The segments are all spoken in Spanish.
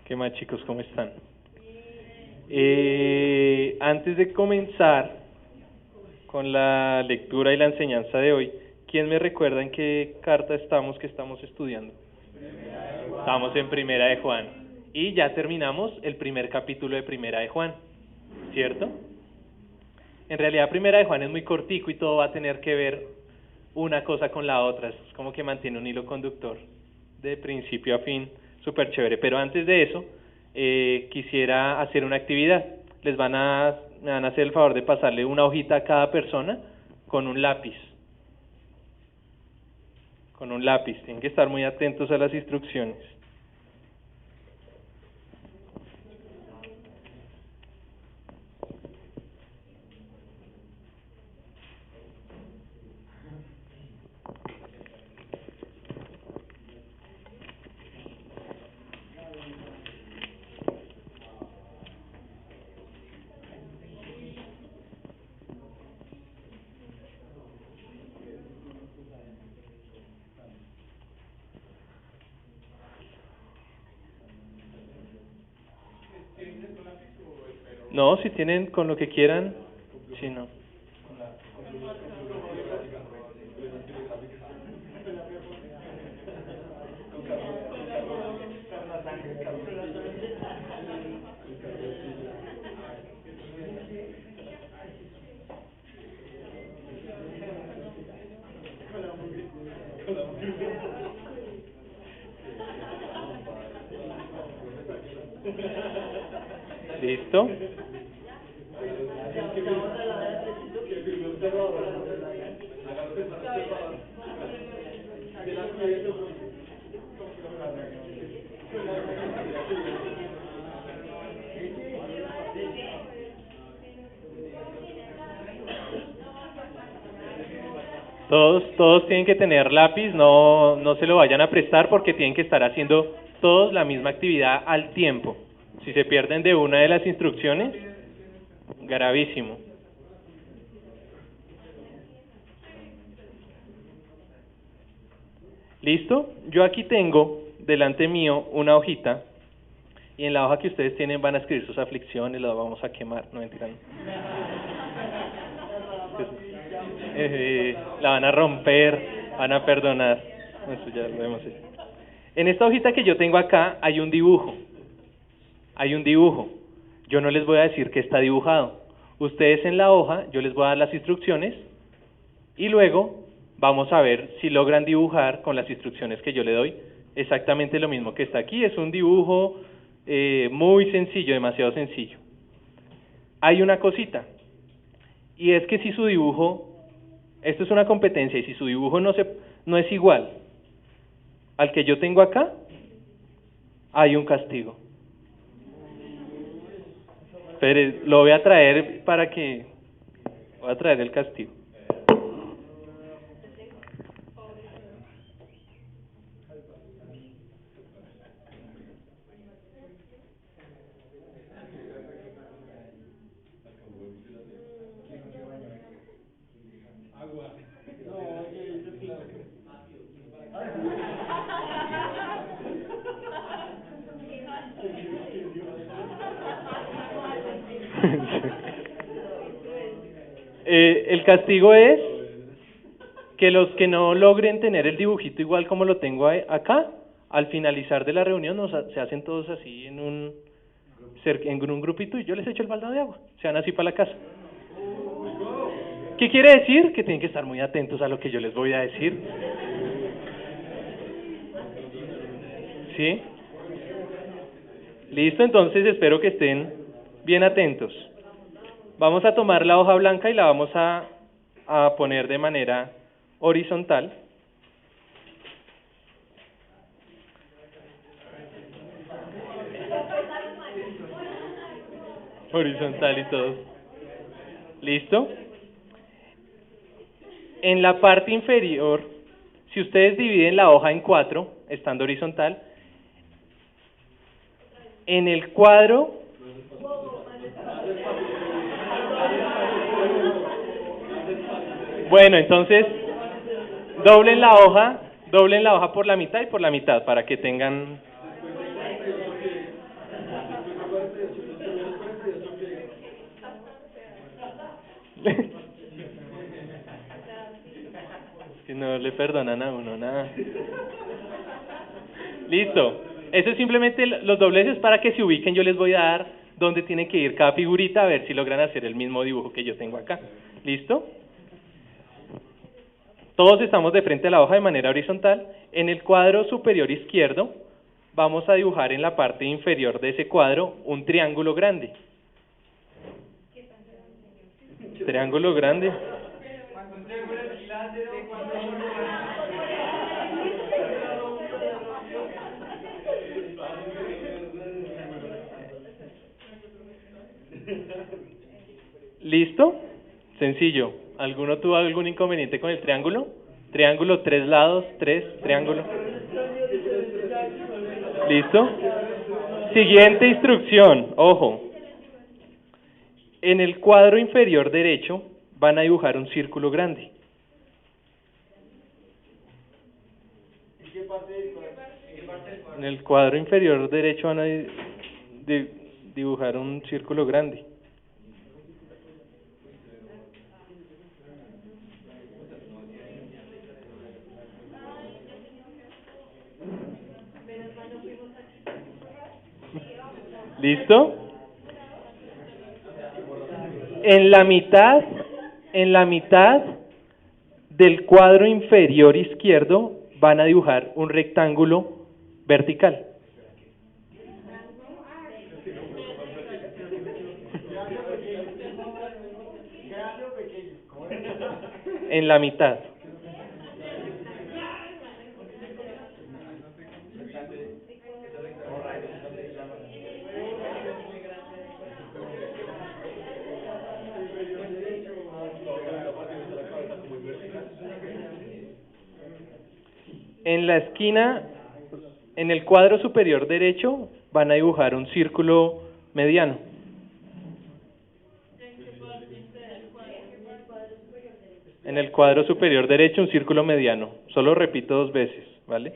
¿Qué más, chicos? ¿Cómo están? Antes de comenzar con la lectura y la enseñanza de hoy, ¿quién me recuerda en qué carta estamos que estamos estudiando? Estamos en Primera de Juan. Y ya terminamos el primer capítulo de Primera de Juan, ¿cierto? En realidad Primera de Juan es muy cortico y todo va a tener que ver una cosa con la otra. Es como que mantiene un hilo conductor de principio a fin, súper chévere. Pero antes de eso, quisiera hacer una actividad. Me van a hacer el favor de pasarle una hojita a cada persona con un lápiz. Con un lápiz. Tienen que estar muy atentos a las instrucciones. No, si tienen con lo que quieran, si no. ¿Listo? Todos tienen que tener lápiz, no se lo vayan a prestar porque tienen que estar haciendo todos la misma actividad al tiempo. Si se pierden de una de las instrucciones, gravísimo. ¿Listo? Yo aquí tengo delante mío una hojita y en la hoja que ustedes tienen van a escribir sus aflicciones, las vamos a quemar, no mentira. La van a romper, van a perdonar. Eso ya lo hemos hecho. En esta hojita que yo tengo acá hay un dibujo. Yo no les voy a decir que está dibujado. Ustedes en la hoja, yo les voy a dar las instrucciones y luego vamos a ver si logran dibujar con las instrucciones que yo le doy exactamente lo mismo que está aquí. Es un dibujo muy sencillo, demasiado sencillo. Hay una cosita, y es que si su dibujo, esto es una competencia, y si su dibujo no es igual al que yo tengo acá, hay un castigo. Pero lo voy a traer voy a traer el castigo. El castigo es que los que no logren tener el dibujito igual como lo tengo acá, al finalizar de la reunión se hacen todos así en un grupito y yo les echo el baldado de agua, se van así para la casa. ¿Qué quiere decir? Que tienen que estar muy atentos a lo que yo les voy a decir. ¿Sí? Listo, entonces espero que estén bien atentos. Vamos a tomar la hoja blanca y la vamos a poner de manera horizontal. Horizontal y todo. ¿Listo? En la parte inferior, si ustedes dividen la hoja en 4, estando horizontal, en el cuadro Bueno, entonces doblen la hoja por la mitad y por la mitad para que tengan... Que no le perdonan a uno nada. Listo. Eso es simplemente los dobleces para que se ubiquen. Yo les voy a dar dónde tiene que ir cada figurita a ver si logran hacer el mismo dibujo que yo tengo acá. ¿Listo? Todos estamos de frente a la hoja de manera horizontal. En el cuadro superior izquierdo vamos a dibujar en la parte inferior de ese cuadro un triángulo grande. Triángulo grande. ¿Listo? Sencillo. ¿Alguno tuvo algún inconveniente con el triángulo? Triángulo, 3 lados, 3, triángulo. ¿Listo? Siguiente instrucción, ojo. En el cuadro inferior derecho van a dibujar un círculo grande. En el cuadro inferior derecho van a dibujar un círculo grande. ¿Listo? En la mitad del cuadro inferior izquierdo van a dibujar un rectángulo vertical. En la mitad. En la esquina, en el cuadro superior derecho, van a dibujar un círculo mediano. En el cuadro superior derecho, un círculo mediano. Solo repito 2 veces, ¿vale?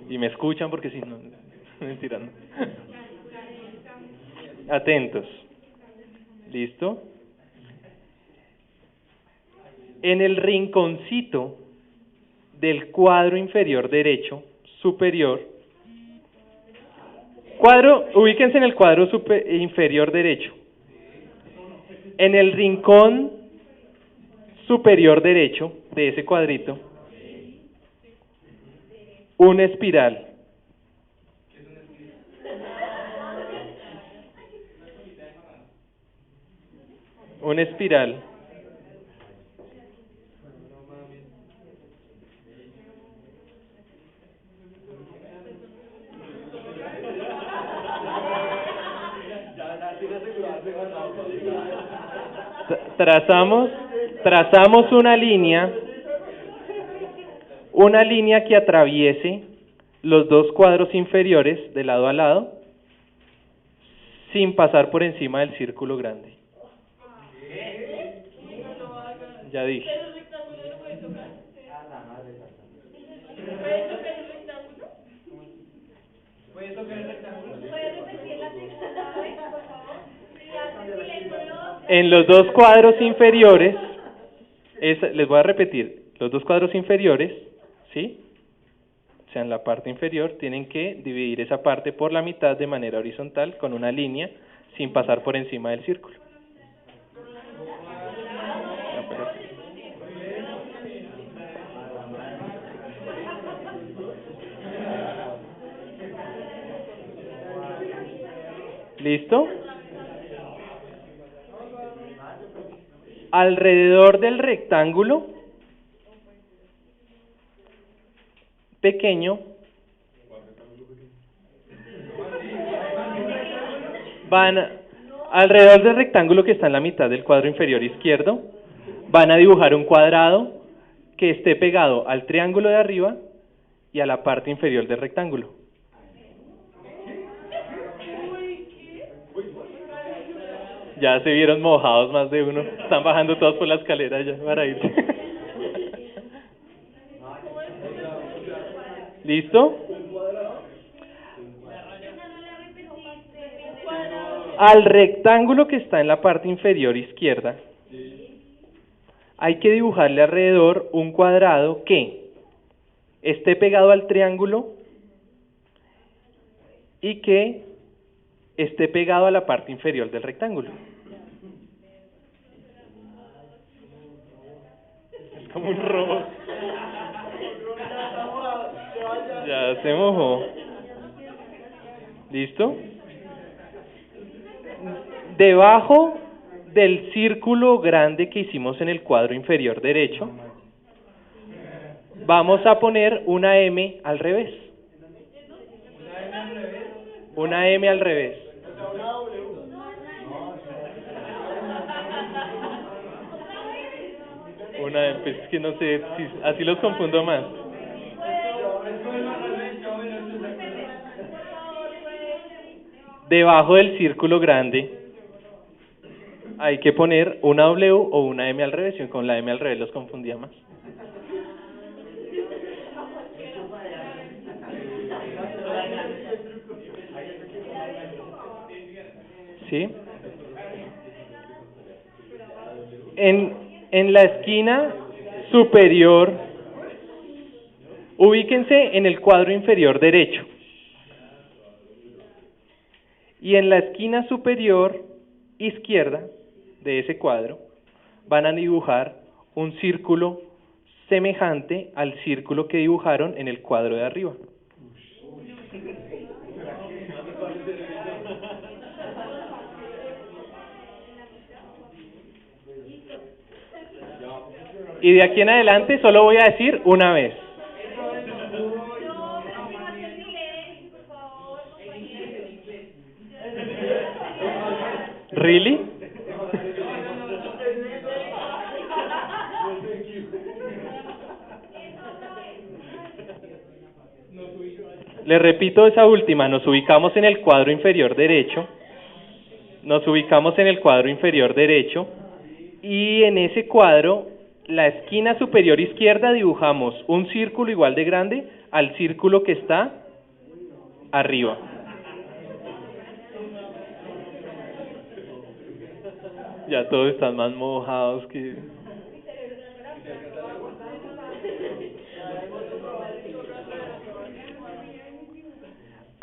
Y me escuchan porque si no, mentira, no. Atentos. ¿Listo? En el rinconcito del cuadro inferior derecho, superior, ubíquense en el cuadro inferior derecho. En el rincón superior derecho de ese cuadrito, una espiral. Una espiral. Trazamos una línea que atraviese los 2 cuadros inferiores de lado a lado sin pasar por encima del círculo grande. Ya dije. En los 2 cuadros inferiores, les voy a repetir, los 2 cuadros inferiores, ¿sí? O sea, en la parte inferior tienen que dividir esa parte por la mitad de manera horizontal con una línea sin pasar por encima del círculo. ¿Listo? Alrededor del rectángulo pequeño alrededor del rectángulo que está en la mitad del cuadro inferior izquierdo, van a dibujar un cuadrado que esté pegado al triángulo de arriba y a la parte inferior del rectángulo. Ya se vieron mojados más de uno. Están bajando todos por la escalera ya para irse. ¿Listo? Al rectángulo que está en la parte inferior izquierda, hay que dibujarle alrededor un cuadrado que esté pegado al triángulo y que esté pegado a la parte inferior del rectángulo. Es como un robot. Ya se mojó. ¿Listo? Debajo del círculo grande que hicimos en el cuadro inferior derecho, vamos a poner una M al revés. Una M al revés. Pues es que no sé, así los confundo más. Debajo del círculo grande hay que poner una W o una M al revés, y con la M al revés los confundía más. ¿Sí? En la esquina superior, ubíquense en el cuadro inferior derecho. Y en la esquina superior izquierda de ese cuadro van a dibujar un círculo semejante al círculo que dibujaron en el cuadro de arriba. Y de aquí en adelante solo voy a decir una vez. ¿Really? Le repito esa última, nos ubicamos en el cuadro inferior derecho, y en ese cuadro, la esquina superior izquierda dibujamos un círculo igual de grande al círculo que está arriba. Ya todos están más mojados que...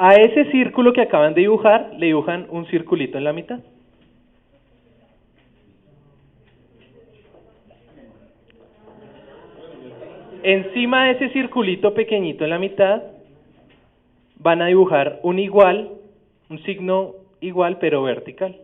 A ese círculo que acaban de dibujar, le dibujan un circulito en la mitad. Encima de ese circulito pequeñito en la mitad, van a dibujar un signo igual pero vertical.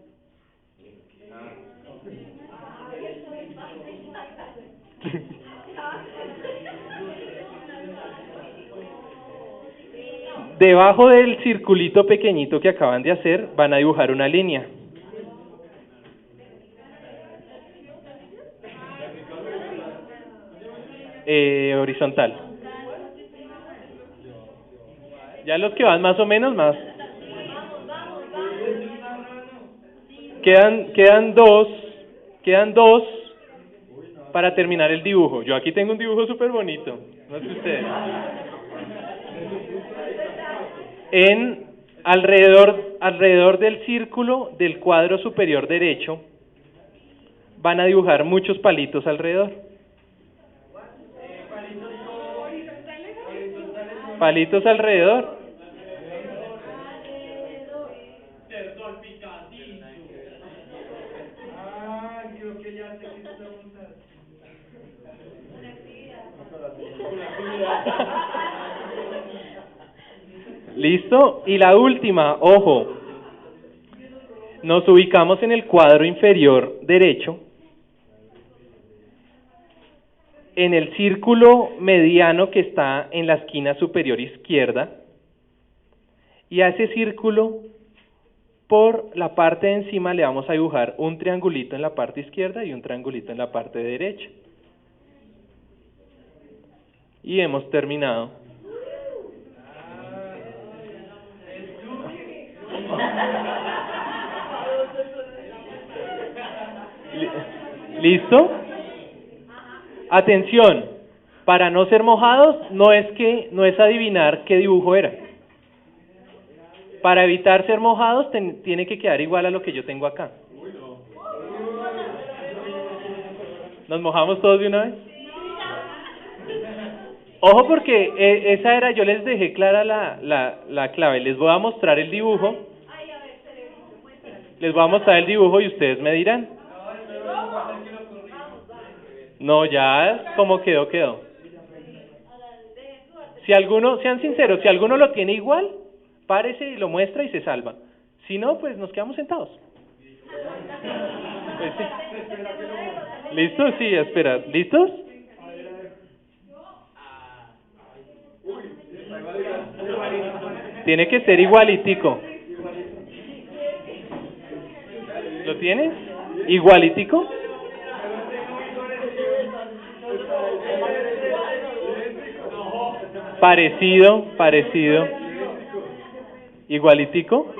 Debajo del circulito pequeñito que acaban de hacer, van a dibujar una línea. Horizontal. Ya los que van más o menos más. Quedan dos para terminar el dibujo. Yo aquí tengo un dibujo súper bonito, no sé ustedes. Alrededor del círculo del cuadro superior derecho van a dibujar muchos palitos alrededor. Palitos alrededor. Creo que ya sé qué preguntar. ¿Listo? Y la última, ojo, nos ubicamos en el cuadro inferior derecho, en el círculo mediano que está en la esquina superior izquierda, y a ese círculo, por la parte de encima, le vamos a dibujar un triangulito en la parte izquierda y un triangulito en la parte derecha. Y hemos terminado. ¿Listo? Atención, para no ser mojados, no es adivinar qué dibujo era. Para evitar ser mojados, tiene que quedar igual a lo que yo tengo acá. ¿Nos mojamos todos de una vez? Ojo porque esa era, yo les dejé clara la clave. Les voy a mostrar el dibujo. Les voy a mostrar el dibujo y ustedes me dirán. No, ya como quedó, quedó. Si alguno, sean sinceros, si alguno lo tiene igual, párese y lo muestra y se salva. Si no, pues nos quedamos sentados. Pues sí. ¿Listos? Sí, espera. ¿Listos? Tiene que ser igualitico. ¿Lo tienes? ¿Igualitico? Parecido. ¿Igualitico?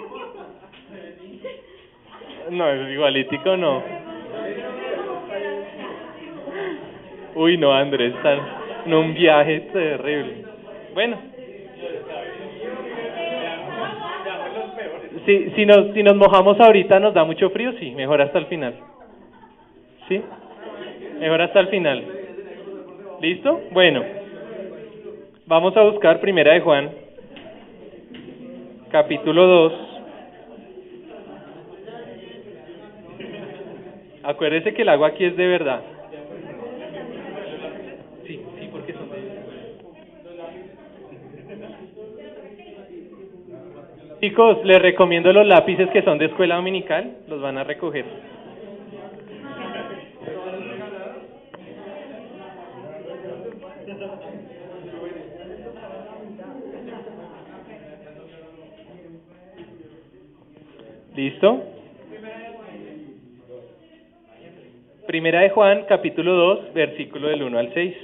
No, es igualitico no. Uy, no, Andrés, están en un viaje terrible. Bueno. Si nos mojamos ahorita nos da mucho frío, sí, mejor hasta el final. ¿Sí? Mejor hasta el final. ¿Listo? Bueno. Vamos a buscar Primera de Juan, capítulo 2. Acuérdese que el agua aquí es de verdad. Sí, porque son de... Chicos, les recomiendo los lápices que son de escuela dominical, los van a recoger. ¿Listo? Primera de Juan, capítulo 2, versículo del 1 al 6.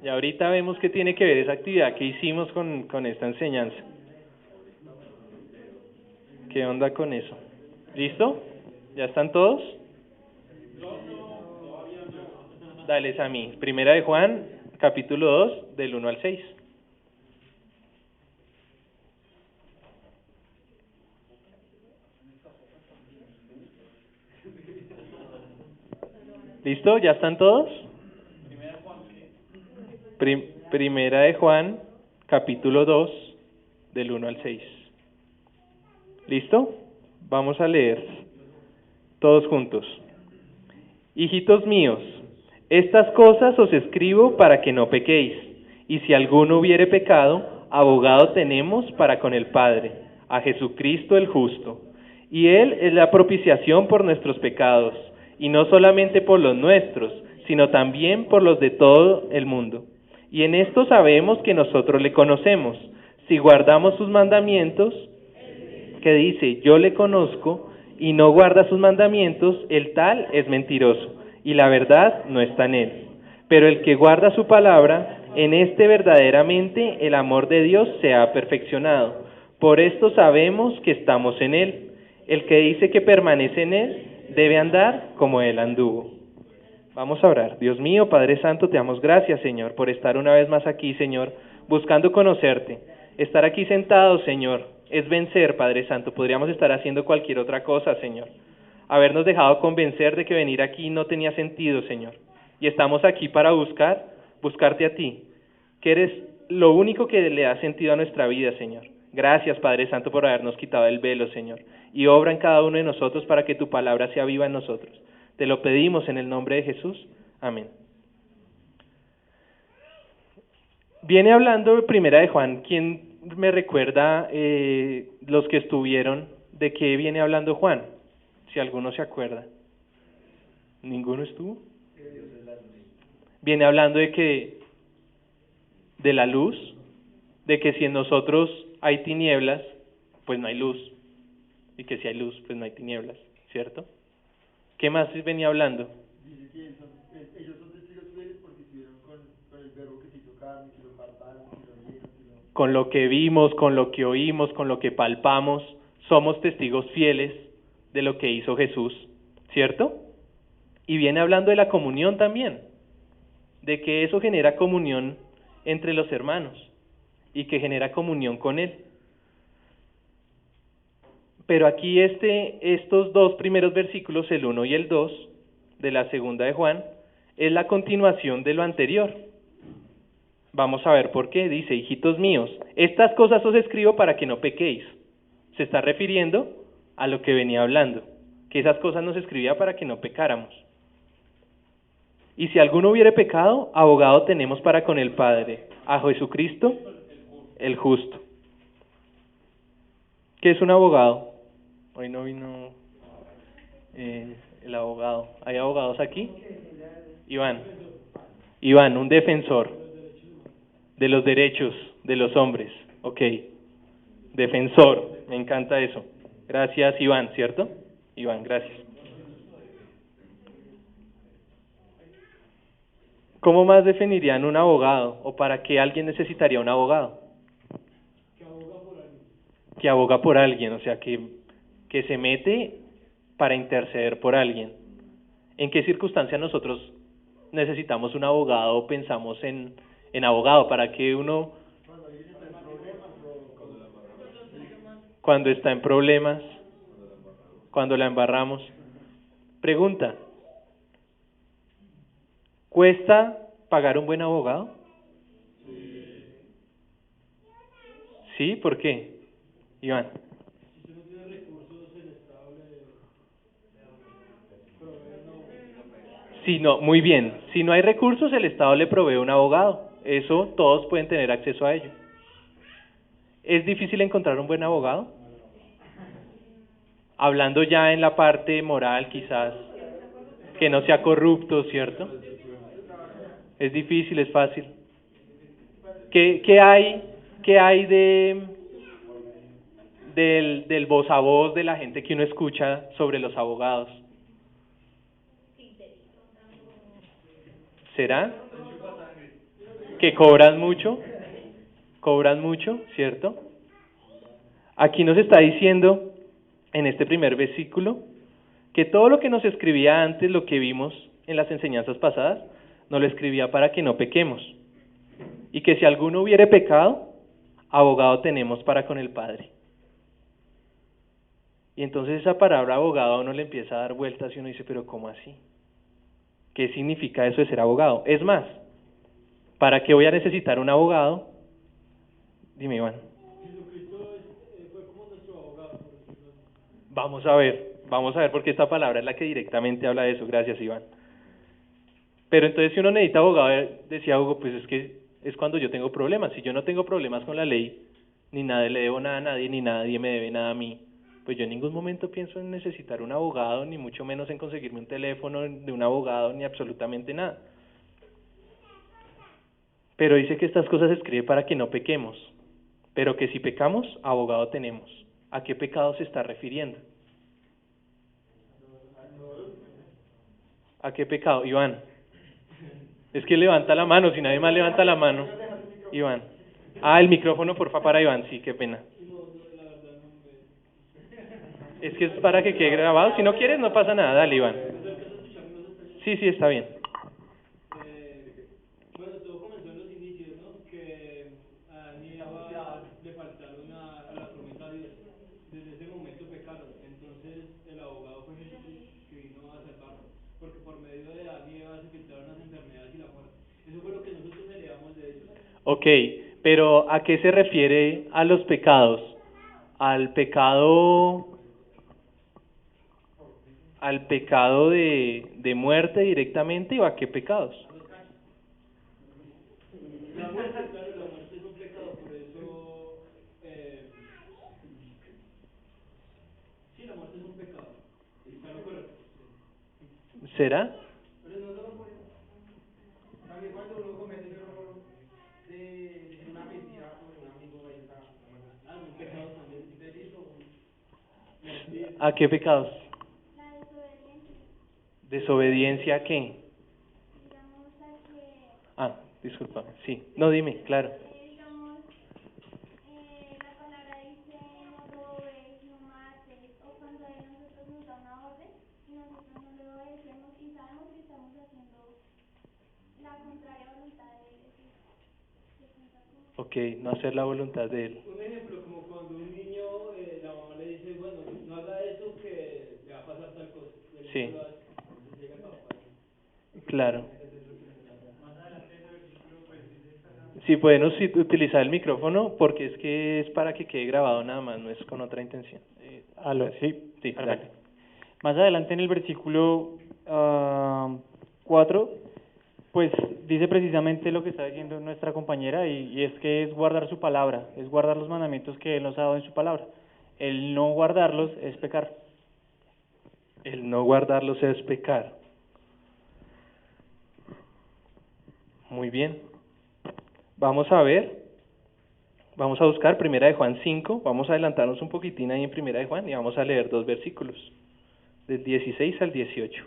Y ahorita vemos qué tiene que ver esa actividad que hicimos con esta enseñanza. ¿Qué onda con eso? ¿Listo? ¿Ya están todos? Dale, a mí. Primera de Juan, capítulo 2, del 1 al 6. ¿Listo? ¿Ya están todos? Primera de Juan, capítulo 2, del 1 al 6. ¿Listo? Vamos a leer todos juntos. Hijitos míos, estas cosas os escribo para que no pequéis, y si alguno hubiere pecado, abogado tenemos para con el Padre, a Jesucristo el justo. Y Él es la propiciación por nuestros pecados, y no solamente por los nuestros, sino también por los de todo el mundo. Y en esto sabemos que nosotros le conocemos, si guardamos sus mandamientos, que dice, yo le conozco, y no guarda sus mandamientos, el tal es mentiroso, y la verdad no está en él. Pero el que guarda su palabra, en este verdaderamente el amor de Dios se ha perfeccionado. Por esto sabemos que estamos en él. El que dice que permanece en él, debe andar como él anduvo. Vamos a orar. Dios mío, Padre Santo, te damos gracias, Señor, por estar una vez más aquí, Señor, buscando conocerte. Estar aquí sentados, Señor, es vencer, Padre Santo. Podríamos estar haciendo cualquier otra cosa, Señor. Habernos dejado convencer de que venir aquí no tenía sentido, Señor. Y estamos aquí para buscarte a ti, que eres lo único que le da sentido a nuestra vida, Señor. Gracias, Padre Santo, por habernos quitado el velo, Señor. Y obra en cada uno de nosotros para que tu palabra sea viva en nosotros. Te lo pedimos en el nombre de Jesús. Amén. Viene hablando de Primera de Juan. ¿Quién me recuerda los que estuvieron de qué viene hablando Juan? Si alguno se acuerda. ¿Ninguno estuvo? Viene hablando de la luz, de que si en nosotros hay tinieblas, pues no hay luz. Y que si hay luz, pues no hay tinieblas, ¿cierto? ¿Qué más venía hablando? Dice que ellos son testigos fieles porque estuvieron con el verbo que se hizo carne, que lo palparon, que lo vieron, Con lo que vimos, con lo que oímos, con lo que palpamos, somos testigos fieles de lo que hizo Jesús, ¿cierto? Y viene hablando de la comunión también, de que eso genera comunión entre los hermanos y que genera comunión con Él. Pero aquí estos dos primeros versículos, el 1 y el 2 de la segunda de Juan, es la continuación de lo anterior. Vamos a ver por qué. Dice, hijitos míos, estas cosas os escribo para que no pequéis. Se está refiriendo a lo que venía hablando, que esas cosas nos escribía para que no pecáramos. Y si alguno hubiere pecado, abogado tenemos para con el Padre, a Jesucristo, el justo. ¿Qué es un abogado? Hoy no vino el abogado. ¿Hay abogados aquí? Iván, un defensor de los derechos de los hombres. Ok, defensor, me encanta eso. Gracias, Iván, ¿cierto? Iván, gracias. ¿Cómo más definirían un abogado? ¿O para qué alguien necesitaría un abogado? Que aboga por alguien, o sea, que se mete para interceder por alguien. ¿En qué circunstancia nosotros necesitamos un abogado o pensamos en abogado? ¿Para qué uno? Cuando está en problemas, cuando la embarramos. Pregunta, ¿cuesta pagar un buen abogado? Sí, ¿por qué? Iván. Sí, no, muy bien. Si no hay recursos, el Estado le provee un abogado. Eso todos pueden tener acceso a ello. ¿Es difícil encontrar un buen abogado? Hablando ya en la parte moral, quizás, que no sea corrupto, ¿cierto? Es difícil, es fácil. ¿Qué hay del voz a voz de la gente que uno escucha sobre los abogados? ¿Será? ¿Que cobran mucho? ¿Cobran mucho, cierto? Aquí nos está diciendo, en este primer versículo, que todo lo que nos escribía antes, lo que vimos en las enseñanzas pasadas, nos lo escribía para que no pequemos. Y que si alguno hubiere pecado, abogado tenemos para con el Padre. Y entonces esa palabra abogado a uno le empieza a dar vueltas y uno dice, pero ¿cómo así? ¿Qué significa eso de ser abogado? Es más, ¿para qué voy a necesitar un abogado? Dime, Iván. Vamos a ver porque esta palabra es la que directamente habla de eso. Gracias, Iván. Pero entonces si uno necesita abogado, decía Hugo, pues es que es cuando yo tengo problemas. Si yo no tengo problemas con la ley, ni nada le debo nada a nadie, ni nadie me debe nada a mí, pues yo en ningún momento pienso en necesitar un abogado, ni mucho menos en conseguirme un teléfono de un abogado, ni absolutamente nada. Pero dice que estas cosas se escribe para que no pequemos, pero que si pecamos, abogado tenemos. ¿A qué pecado se está refiriendo? ¿A qué pecado? Iván. Es que levanta la mano, si nadie más levanta la mano. Iván. El micrófono, porfa, para Iván, sí, qué pena. Es que es para que quede grabado, si no quieres no pasa nada, dale, Iván. Sí, está bien. Bueno, todo comenzó en los inicios, ¿no? Que a Adán y Eva le faltaron a la promesa de Dios. Desde ese momento pecaron. Entonces el abogado fue Jesús que vino a salvarnos. Porque por medio de Adán y Eva se filtraron las enfermedades y la muerte. Eso fue lo que nosotros heredamos de ellos. Ok, pero ¿a qué se refiere a los pecados? ¿Al pecado de muerte directamente o a qué pecados? La muerte, claro, la muerte es un pecado, por eso... sí, la muerte es un pecado. Está lo correcto. ¿Será? Pero no solo por eso. También cuando uno comete el error de decir una mentira con un amigo, es un pecado también. Delito. ¿A qué pecados? La desobediencia. ¿Desobediencia a qué? Digamos a que, Disculpa, sí. No, dime, claro. digamos, la palabra dice no robes, no mates, o cuando nosotros nos da una orden y nosotros no le obedecemos y sabemos la contraria voluntad de él. Se cuenta como Ok, no hacer la voluntad de él. Un ejemplo, como cuando un niño, la mamá le dice, bueno, no haga eso que le va a pasar tal cosa. Y el Sí. niño lo hace. Entonces llega el papá y Claro. Si pueden utilizar el micrófono, porque es que es para que quede grabado nada más, no es con otra intención. Sí, Sí, perfecto. dale. Más adelante en el versículo 4, pues dice precisamente lo que está diciendo nuestra compañera y es que es guardar su palabra, es guardar los mandamientos que Él nos ha dado en su palabra. El no guardarlos es pecar. El no guardarlos es pecar. Muy bien. Vamos a ver, vamos a buscar Primera de Juan 5, vamos a adelantarnos un poquitín ahí en Primera de Juan y vamos a leer 2 versículos, del 16 al 18.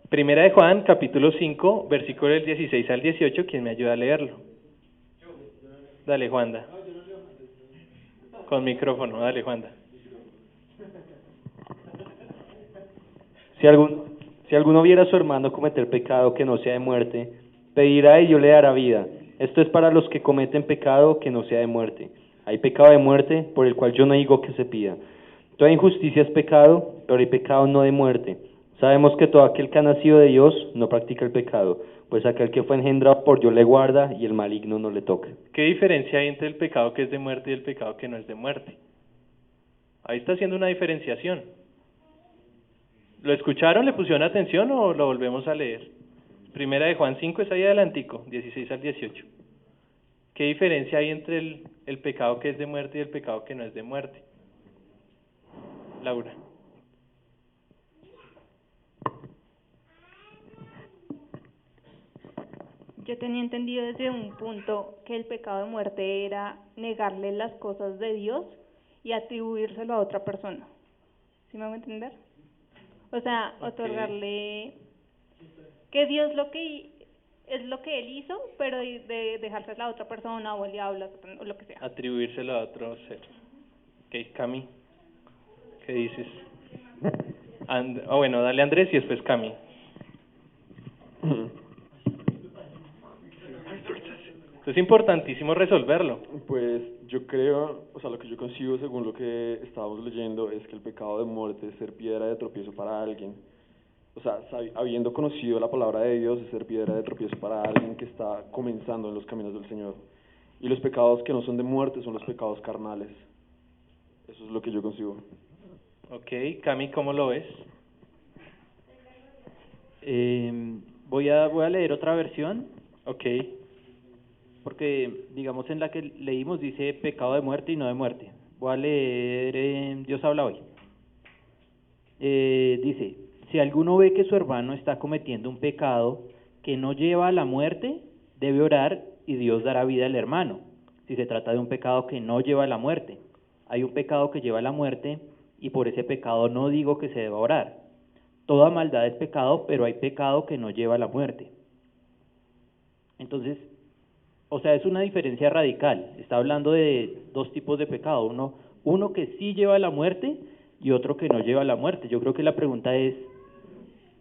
Primera de Juan, capítulo 5, versículo del 16 al 18, ¿quién me ayuda a leerlo? Dale, Juanda. Con micrófono, dale, Juanda. Si alguno viera a su hermano cometer pecado que no sea de muerte, pedirá y Dios le dará vida. Esto es para los que cometen pecado que no sea de muerte. Hay pecado de muerte, por el cual yo no digo que se pida. Toda injusticia es pecado, pero hay pecado no de muerte. Sabemos que todo aquel que ha nacido de Dios no practica el pecado, pues aquel que fue engendrado por Dios le guarda y el maligno no le toca. ¿Qué diferencia hay entre el pecado que es de muerte y el pecado que no es de muerte? Ahí está haciendo una diferenciación. ¿Lo escucharon? ¿Le pusieron atención o lo volvemos a leer? Primera de Juan 5 es ahí adelantico, 16 al 18. ¿Qué diferencia hay entre el pecado que es de muerte y el pecado que no es de muerte? Laura. Yo tenía entendido desde un punto que el pecado de muerte era negarle las cosas de Dios y atribuírselo a otra persona. ¿Sí me hago entender? O sea, otorgarle que Dios es lo que Él hizo, pero de dejárselo a otra persona o al diablo o lo que sea. Atribuírselo a otro ser. Ok, Cami, ¿qué dices? Bueno, dale Andrés y después Cami. Es importantísimo resolverlo. Pues yo creo, o sea, lo que yo consigo según lo que estábamos leyendo es que el pecado de muerte es ser piedra de tropiezo para alguien. O sea, habiendo conocido la palabra de Dios, es ser piedra de tropiezo para alguien que está comenzando en los caminos del Señor. Y los pecados que no son de muerte son los pecados carnales. Eso es lo que yo consigo. Ok, Cami, ¿cómo lo ves? Voy a leer otra versión, Ok, porque digamos en la que leímos dice pecado de muerte y no de muerte. Voy a leer Dios habla hoy. Dice, si alguno ve que su hermano está cometiendo un pecado que no lleva a la muerte, debe orar y Dios dará vida al hermano. Si se trata de un pecado que no lleva a la muerte, hay un pecado que lleva a la muerte y por ese pecado no digo que se deba orar. Toda maldad es pecado, pero hay pecado que no lleva a la muerte. Entonces, o sea, es una diferencia radical. Está hablando de dos tipos de pecado. Uno que sí lleva a la muerte y otro que no lleva a la muerte. Yo creo que la pregunta es,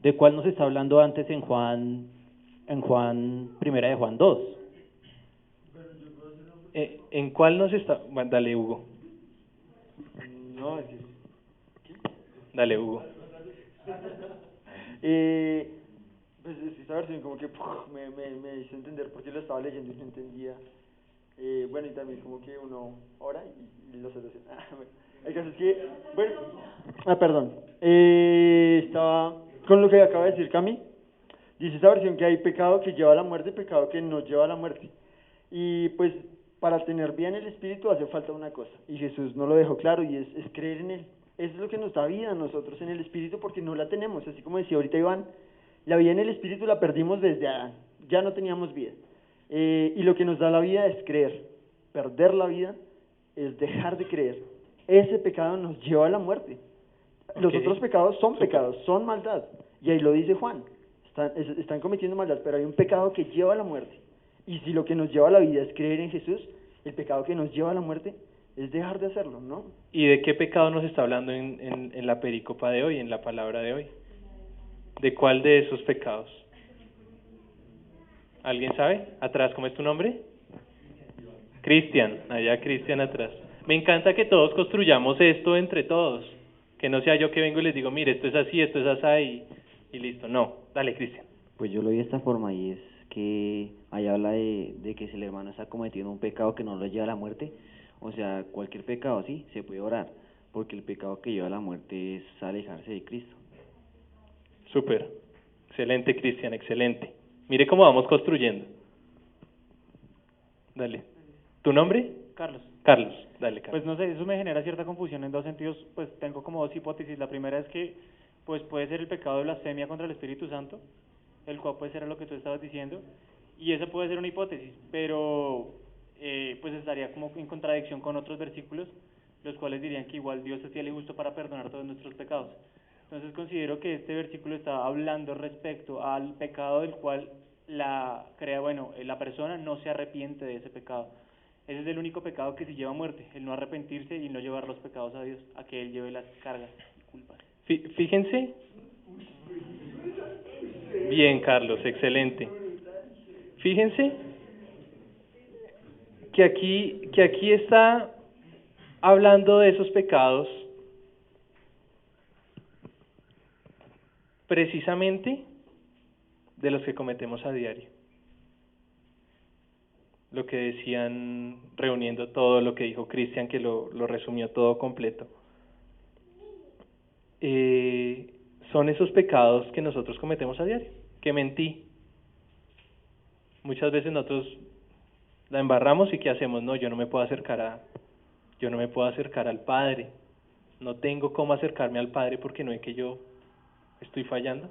¿de cuál nos está hablando antes en Juan, primera de Juan 2? ¿En cuál nos está...? Bueno, dale, Hugo. No, es que... Dale, Hugo. Pues esta versión como que me hizo entender porque lo estaba leyendo y no entendía. Bueno, y también como que uno ora y lo soluciona. Bueno, el caso es que, bueno, perdón, estaba con lo que acaba de decir Cami. Dice esta versión que hay pecado que lleva a la muerte y pecado que no lleva a la muerte. Y pues para tener bien el espíritu hace falta una cosa, y Jesús nos lo dejó claro, y es creer en Él. Eso es lo que nos da vida a nosotros en el espíritu, porque no la tenemos, así como decía ahorita Iván, la vida en el espíritu la perdimos desde Adán, ya no teníamos vida. Y lo que nos da la vida es creer. Perder la vida es dejar de creer. Ese pecado nos lleva a la muerte. Los otros pecados son pecados, son maldad, y ahí lo dice Juan, están cometiendo maldad, pero hay un pecado que lleva a la muerte. Y si lo que nos lleva a la vida es creer en Jesús, el pecado que nos lleva a la muerte es dejar de hacerlo, ¿no? ¿Y de qué pecado nos está hablando en la pericopa de hoy, en la palabra de hoy? ¿De cuál de esos pecados? ¿Alguien sabe? Atrás, ¿cómo es tu nombre? Cristian, allá Cristian atrás. Me encanta que todos construyamos esto entre todos, que no sea yo que vengo y les digo, mire, esto es así, esto es así y listo. No, dale Cristian. Pues yo lo vi de esta forma y es que ahí habla de que si el hermano está cometiendo un pecado que no lo lleva a la muerte, o sea, cualquier pecado sí, se puede orar, porque el pecado que lleva a la muerte es alejarse de Cristo. Súper, excelente Cristian, excelente. Mire cómo vamos construyendo. Dale. ¿Tu nombre? Carlos. Carlos, dale Carlos. Pues no sé, eso me genera cierta confusión en dos sentidos, pues tengo como dos hipótesis. La primera es que pues puede ser el pecado de blasfemia contra el Espíritu Santo, el cual puede ser lo que tú estabas diciendo, y esa puede ser una hipótesis, pero pues estaría como en contradicción con otros versículos, los cuales dirían que igual Dios es fiel y justo para perdonar todos nuestros pecados. Entonces considero que este versículo está hablando respecto al pecado del cual la persona no se arrepiente de ese pecado. Ese es el único pecado que sí lleva a muerte, el no arrepentirse y no llevar los pecados a Dios, a que Él lleve las cargas y culpas. Fíjense. Bien, Carlos, excelente. Fíjense que aquí está hablando de esos pecados precisamente de los que cometemos a diario. Lo que decían, reuniendo todo lo que dijo Cristian, que lo resumió todo completo. Son esos pecados que nosotros cometemos a diario. Que mentí. Muchas veces nosotros la embarramos y ¿qué hacemos? No, yo no me puedo acercar al Padre. No tengo cómo acercarme al Padre porque no es que yo estoy fallando.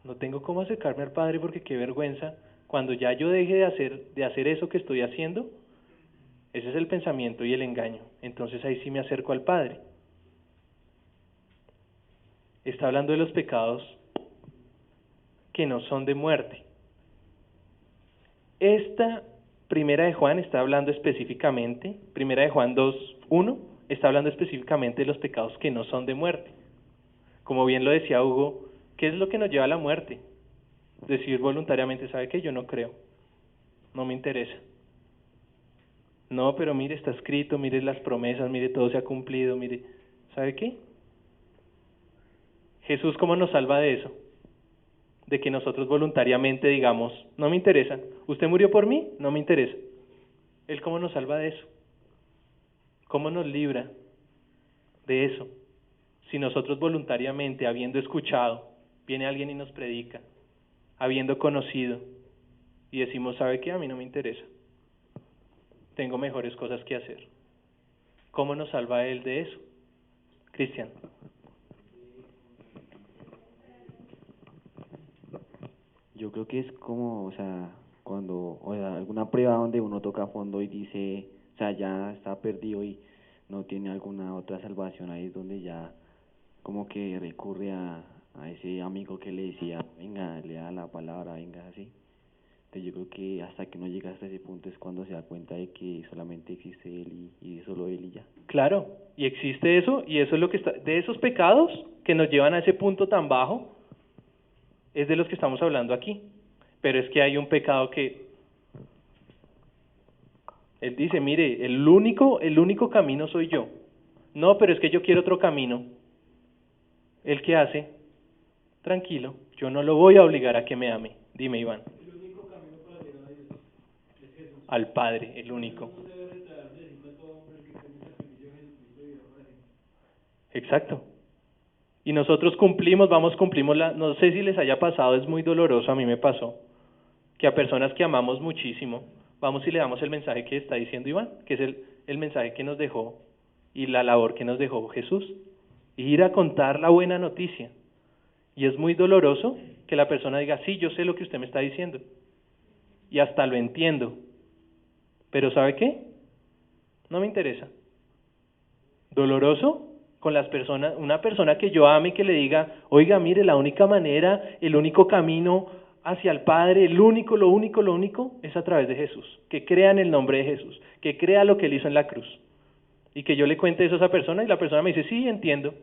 No tengo cómo acercarme al Padre porque qué vergüenza. Cuando ya yo deje de hacer eso que estoy haciendo, ese es el pensamiento y el engaño. Entonces ahí sí me acerco al Padre. Está hablando de los pecados que no son de muerte. Esta primera de Juan está hablando específicamente, primera de Juan 2:1, está hablando específicamente de los pecados que no son de muerte. Como bien lo decía Hugo, ¿qué es lo que nos lleva a la muerte? Decir voluntariamente, ¿sabe qué? Yo no creo, no me interesa. No, pero mire, está escrito, mire las promesas, mire, todo se ha cumplido, mire, ¿sabe qué? Jesús, ¿cómo nos salva de eso? De que nosotros voluntariamente digamos, no me interesa, usted murió por mí, no me interesa. ¿Él cómo nos salva de eso? ¿Cómo nos libra de eso? Si nosotros voluntariamente, habiendo escuchado, viene alguien y nos predica, habiendo conocido, y decimos, ¿sabe qué? A mí no me interesa. Tengo mejores cosas que hacer. ¿Cómo nos salva Él de eso? Cristian. Yo creo que es como, o sea, cuando, o sea, alguna prueba donde uno toca a fondo y dice, o sea, ya está perdido y no tiene alguna otra salvación, ahí es donde ya como que recurre a ese amigo que le decía, venga, lea la palabra, venga, así. Entonces yo creo que hasta que uno llega hasta ese punto es cuando se da cuenta de que solamente existe Él y solo Él y ya. Claro, y existe eso, y eso es lo que está, de esos pecados que nos llevan a ese punto tan bajo, es de los que estamos hablando aquí. Pero es que hay un pecado que Él dice, mire, el único camino soy yo. No, pero es que yo quiero otro camino. ¿Él qué hace? Tranquilo, yo no lo voy a obligar a que me ame. Dime, Iván. El único camino para llegar a Dios es Jesús. Al Padre, el único. No se debe retraer de 50 hombres que con el sacrificio de Jesucristo y para siempre. Exacto. Y nosotros cumplimos, no sé si les haya pasado, es muy doloroso, a mí me pasó, que a personas que amamos muchísimo, vamos y le damos el mensaje que está diciendo Iván, que es el mensaje que nos dejó y la labor que nos dejó Jesús, ir a contar la buena noticia. Y es muy doloroso que la persona diga, sí, yo sé lo que usted me está diciendo, y hasta lo entiendo, pero ¿sabe qué? No me interesa. Doloroso con las personas, una persona que yo ame y que le diga, oiga, mire, la única manera, el único camino hacia el Padre, lo único, es a través de Jesús. Que crea en el nombre de Jesús, que crea lo que Él hizo en la cruz. Y que yo le cuente eso a esa persona y la persona me dice, sí, entiendo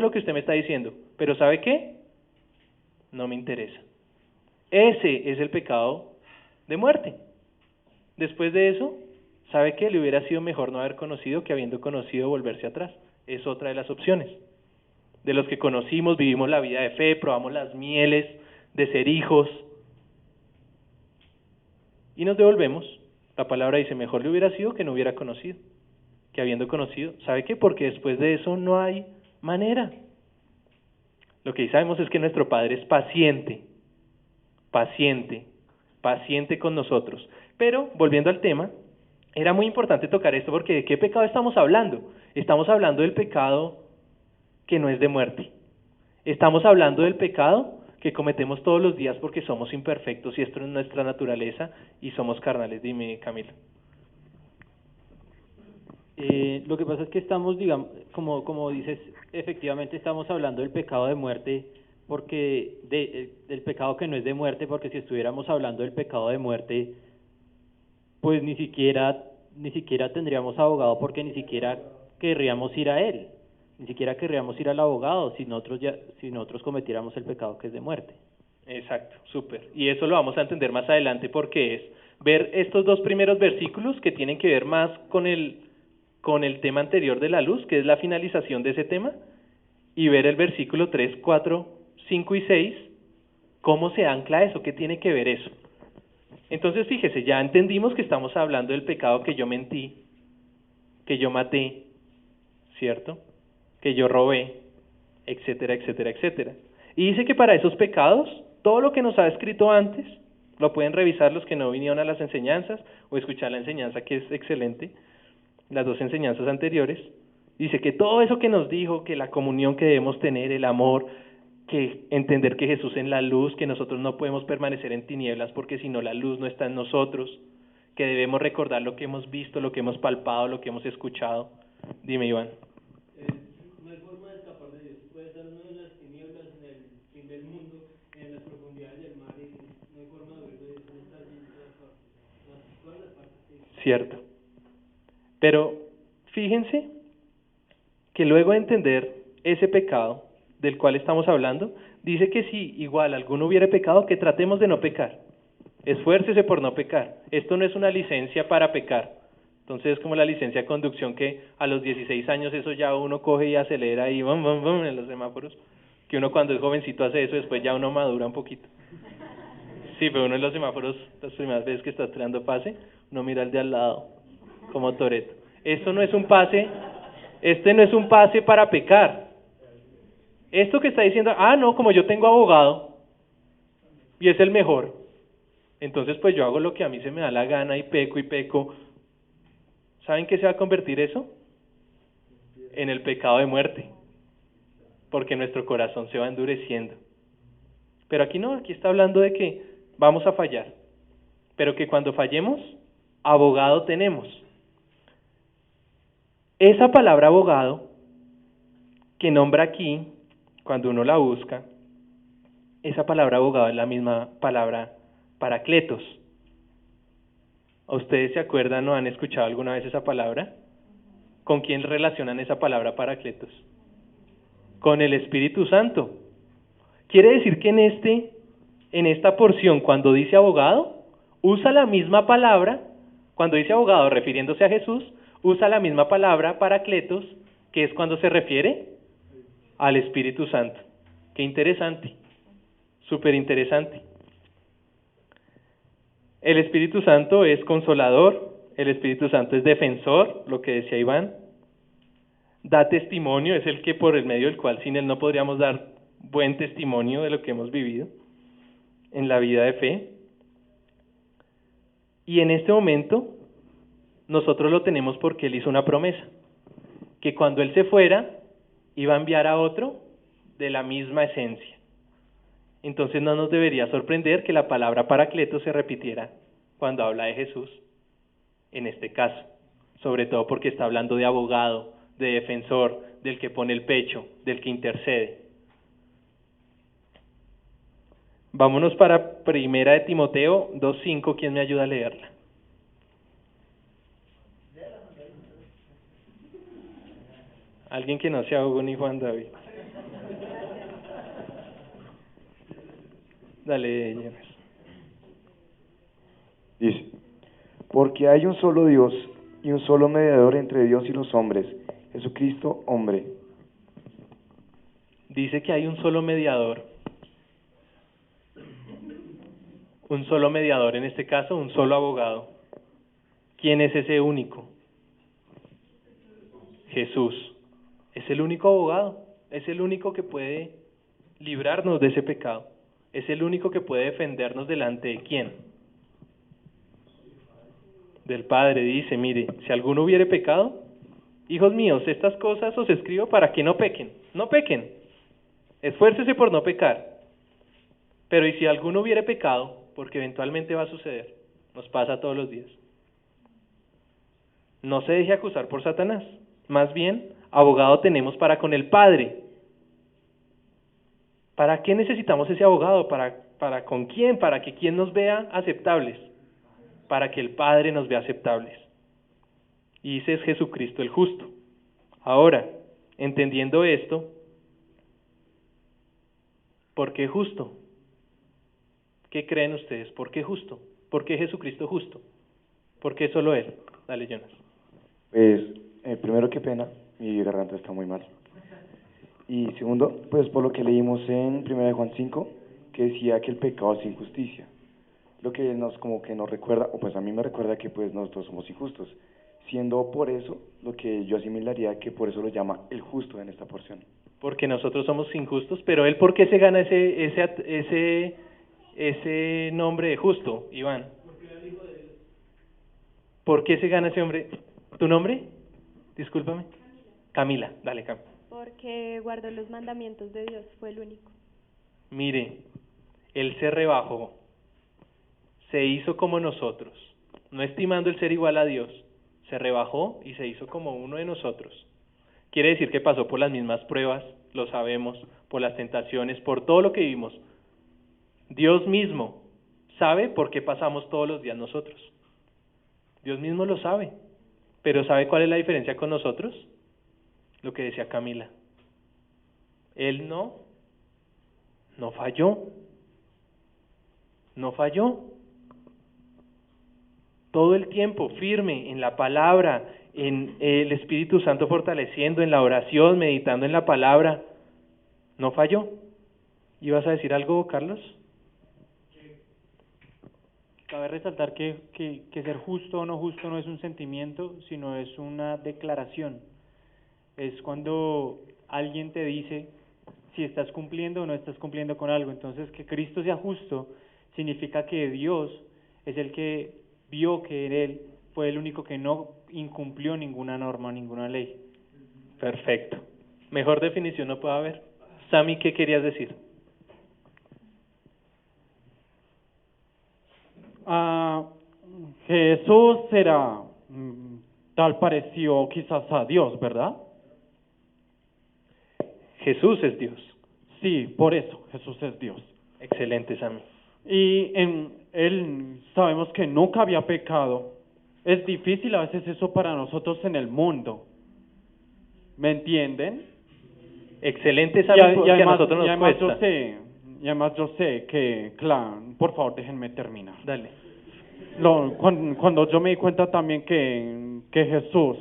lo que usted me está diciendo, pero ¿sabe qué? No me interesa. Ese es el pecado de muerte. Después de eso, ¿sabe qué? Le hubiera sido mejor no haber conocido que habiendo conocido volverse atrás. Es otra de las opciones. De los que conocimos, vivimos la vida de fe, probamos las mieles de ser hijos y nos devolvemos. La palabra dice, mejor le hubiera sido que no hubiera conocido, que habiendo conocido. ¿Sabe qué? Porque después de eso no hay manera. Lo que sí sabemos es que nuestro Padre es paciente con nosotros. Pero, volviendo al tema, era muy importante tocar esto porque ¿de qué pecado estamos hablando? Estamos hablando del pecado que no es de muerte. Estamos hablando del pecado que cometemos todos los días porque somos imperfectos y esto es nuestra naturaleza y somos carnales. Dime, Camilo. Lo que pasa es que estamos, digamos, como dices, efectivamente estamos hablando del pecado de muerte porque del pecado que no es de muerte, porque si estuviéramos hablando del pecado de muerte, pues ni siquiera tendríamos abogado, porque ni siquiera querríamos ir a él, ni siquiera querríamos ir al abogado si nosotros cometiéramos el pecado que es de muerte. Exacto, súper. Y eso lo vamos a entender más adelante porque es ver estos dos primeros versículos que tienen que ver más con el tema anterior de la luz, que es la finalización de ese tema, y ver el versículo 3, 4, 5 y 6, cómo se ancla eso, qué tiene que ver eso. Entonces, fíjese, ya entendimos que estamos hablando del pecado que yo mentí, que yo maté, ¿cierto? Que yo robé, etcétera, etcétera, etcétera. Y dice que para esos pecados, todo lo que nos ha escrito antes, lo pueden revisar los que no vinieron a las enseñanzas o escuchar la enseñanza que es excelente, las dos enseñanzas anteriores, dice que todo eso que nos dijo, que la comunión que debemos tener, el amor, que entender que Jesús en la luz, que nosotros no podemos permanecer en tinieblas porque si no la luz no está en nosotros, que debemos recordar lo que hemos visto, lo que hemos palpado, lo que hemos escuchado. Dime, Iván. No hay forma de escapar de Dios. Puede estar uno en las tinieblas, en el fin del mundo, en las profundidades del mar y no hay forma de huir de Dios. Está allí en todas las partes. Sí. Cierto. Pero fíjense que luego de entender ese pecado del cual estamos hablando, dice que si igual alguno hubiera pecado, que tratemos de no pecar. Esfuércese por no pecar. Esto no es una licencia para pecar. Entonces es como la licencia de conducción que a los 16 años eso ya uno coge y acelera y bum, bum, bum en los semáforos. Que uno cuando es jovencito hace eso, después ya uno madura un poquito. Sí, pero uno en los semáforos, las primeras veces que está esperando pase, uno mira al de al lado, como Toretto. Esto no es un pase, este no es un pase para pecar. Esto que está diciendo, no, como yo tengo abogado y es el mejor, entonces pues yo hago lo que a mí se me da la gana y peco. ¿Saben qué se va a convertir eso? En el pecado de muerte, porque nuestro corazón se va endureciendo. Pero aquí no, aquí está hablando de que vamos a fallar, pero que cuando fallemos, abogado tenemos. Esa palabra abogado que nombra aquí, cuando uno la busca, esa palabra abogado es la misma palabra paracletos. ¿Ustedes se acuerdan o han escuchado alguna vez esa palabra? ¿Con quién relacionan esa palabra paracletos? Con el Espíritu Santo. Quiere decir que en esta porción, cuando dice abogado, usa la misma palabra, cuando dice abogado refiriéndose a Jesús, usa la misma palabra paracletos, que es cuando se refiere al Espíritu Santo. Qué interesante, súper interesante. El Espíritu Santo es consolador, el Espíritu Santo es defensor, lo que decía Iván, da testimonio, es el que por el medio del cual sin él no podríamos dar buen testimonio de lo que hemos vivido en la vida de fe. Y en este momento nosotros lo tenemos porque él hizo una promesa, que cuando él se fuera iba a enviar a otro de la misma esencia. Entonces no nos debería sorprender que la palabra paracleto se repitiera cuando habla de Jesús, en este caso, sobre todo porque está hablando de abogado, de defensor, del que pone el pecho, del que intercede. Vámonos para Primera de Timoteo 2:5. ¿Quién me ayuda a leerla? Alguien que no sea Hugo ni Juan David. Dale, Jonas. Dice, porque hay un solo Dios y un solo mediador entre Dios y los hombres, Jesucristo, hombre. Dice que hay un solo mediador. Un solo mediador, en este caso, un solo abogado. ¿Quién es ese único? Jesús. Es el único abogado, es el único que puede librarnos de ese pecado. Es el único que puede defendernos delante de ¿quién? Del Padre. Dice, mire, si alguno hubiere pecado, hijos míos, estas cosas os escribo para que no pequen. No pequen. Esfuércese por no pecar. Pero y si alguno hubiere pecado, porque eventualmente va a suceder, nos pasa todos los días. No se deje acusar por Satanás. Más bien, abogado tenemos para con el Padre. ¿Para qué necesitamos ese abogado? ¿Para con quién? Para que quién nos vea aceptables. Para que el Padre nos vea aceptables. Y ese es Jesucristo el justo. Ahora, entendiendo esto, ¿por qué justo? ¿Qué creen ustedes? ¿Por qué justo? ¿Por qué Jesucristo justo? ¿Por qué solo Él? Dale, Jonas. Pues, primero, qué pena, mi garganta está muy mal. Y segundo, pues por lo que leímos en 1 Juan 5, que decía que el pecado es injusticia. Lo que nos como que nos recuerda, o pues a mí me recuerda que pues nosotros somos injustos. Siendo por eso, lo que yo asimilaría que por eso lo llama el justo en esta porción. Porque nosotros somos injustos, pero Él, ¿por qué se gana ese nombre de justo, Iván? ¿Por qué se gana ese hombre? ¿Tu nombre? Discúlpame. Camila, dale, Cam. Porque guardó los mandamientos de Dios, fue el único. Mire, Él se rebajó, se hizo como nosotros, no estimando el ser igual a Dios, se rebajó y se hizo como uno de nosotros. Quiere decir que pasó por las mismas pruebas, lo sabemos, por las tentaciones, por todo lo que vivimos. Dios mismo sabe por qué pasamos todos los días nosotros. Dios mismo lo sabe, pero ¿sabe cuál es la diferencia con nosotros? Lo que decía Camila. Él no falló. No falló. Todo el tiempo firme en la palabra, en el Espíritu Santo fortaleciendo, en la oración, meditando en la palabra. No falló. ¿Ibas a decir algo, Carlos? Cabe resaltar que ser justo o no justo no es un sentimiento, sino es una declaración. Es cuando alguien te dice si estás cumpliendo o no estás cumpliendo con algo. Entonces, que Cristo sea justo significa que Dios es el que vio que Él fue el único que no incumplió ninguna norma, ninguna ley. Perfecto. Mejor definición no puede haber. Sammy, ¿qué querías decir? Jesús era tal parecido quizás a Dios, ¿verdad? Jesús es Dios. Sí, por eso, Jesús es Dios. Excelente, Sammy. Y Él sabemos que nunca había pecado. Es difícil a veces eso para nosotros en el mundo. ¿Me entienden? Excelente, Sammy, porque a nosotros nos cuesta. Y además yo sé que, claro, por favor, déjenme terminar. Dale. Cuando yo me di cuenta también que Jesús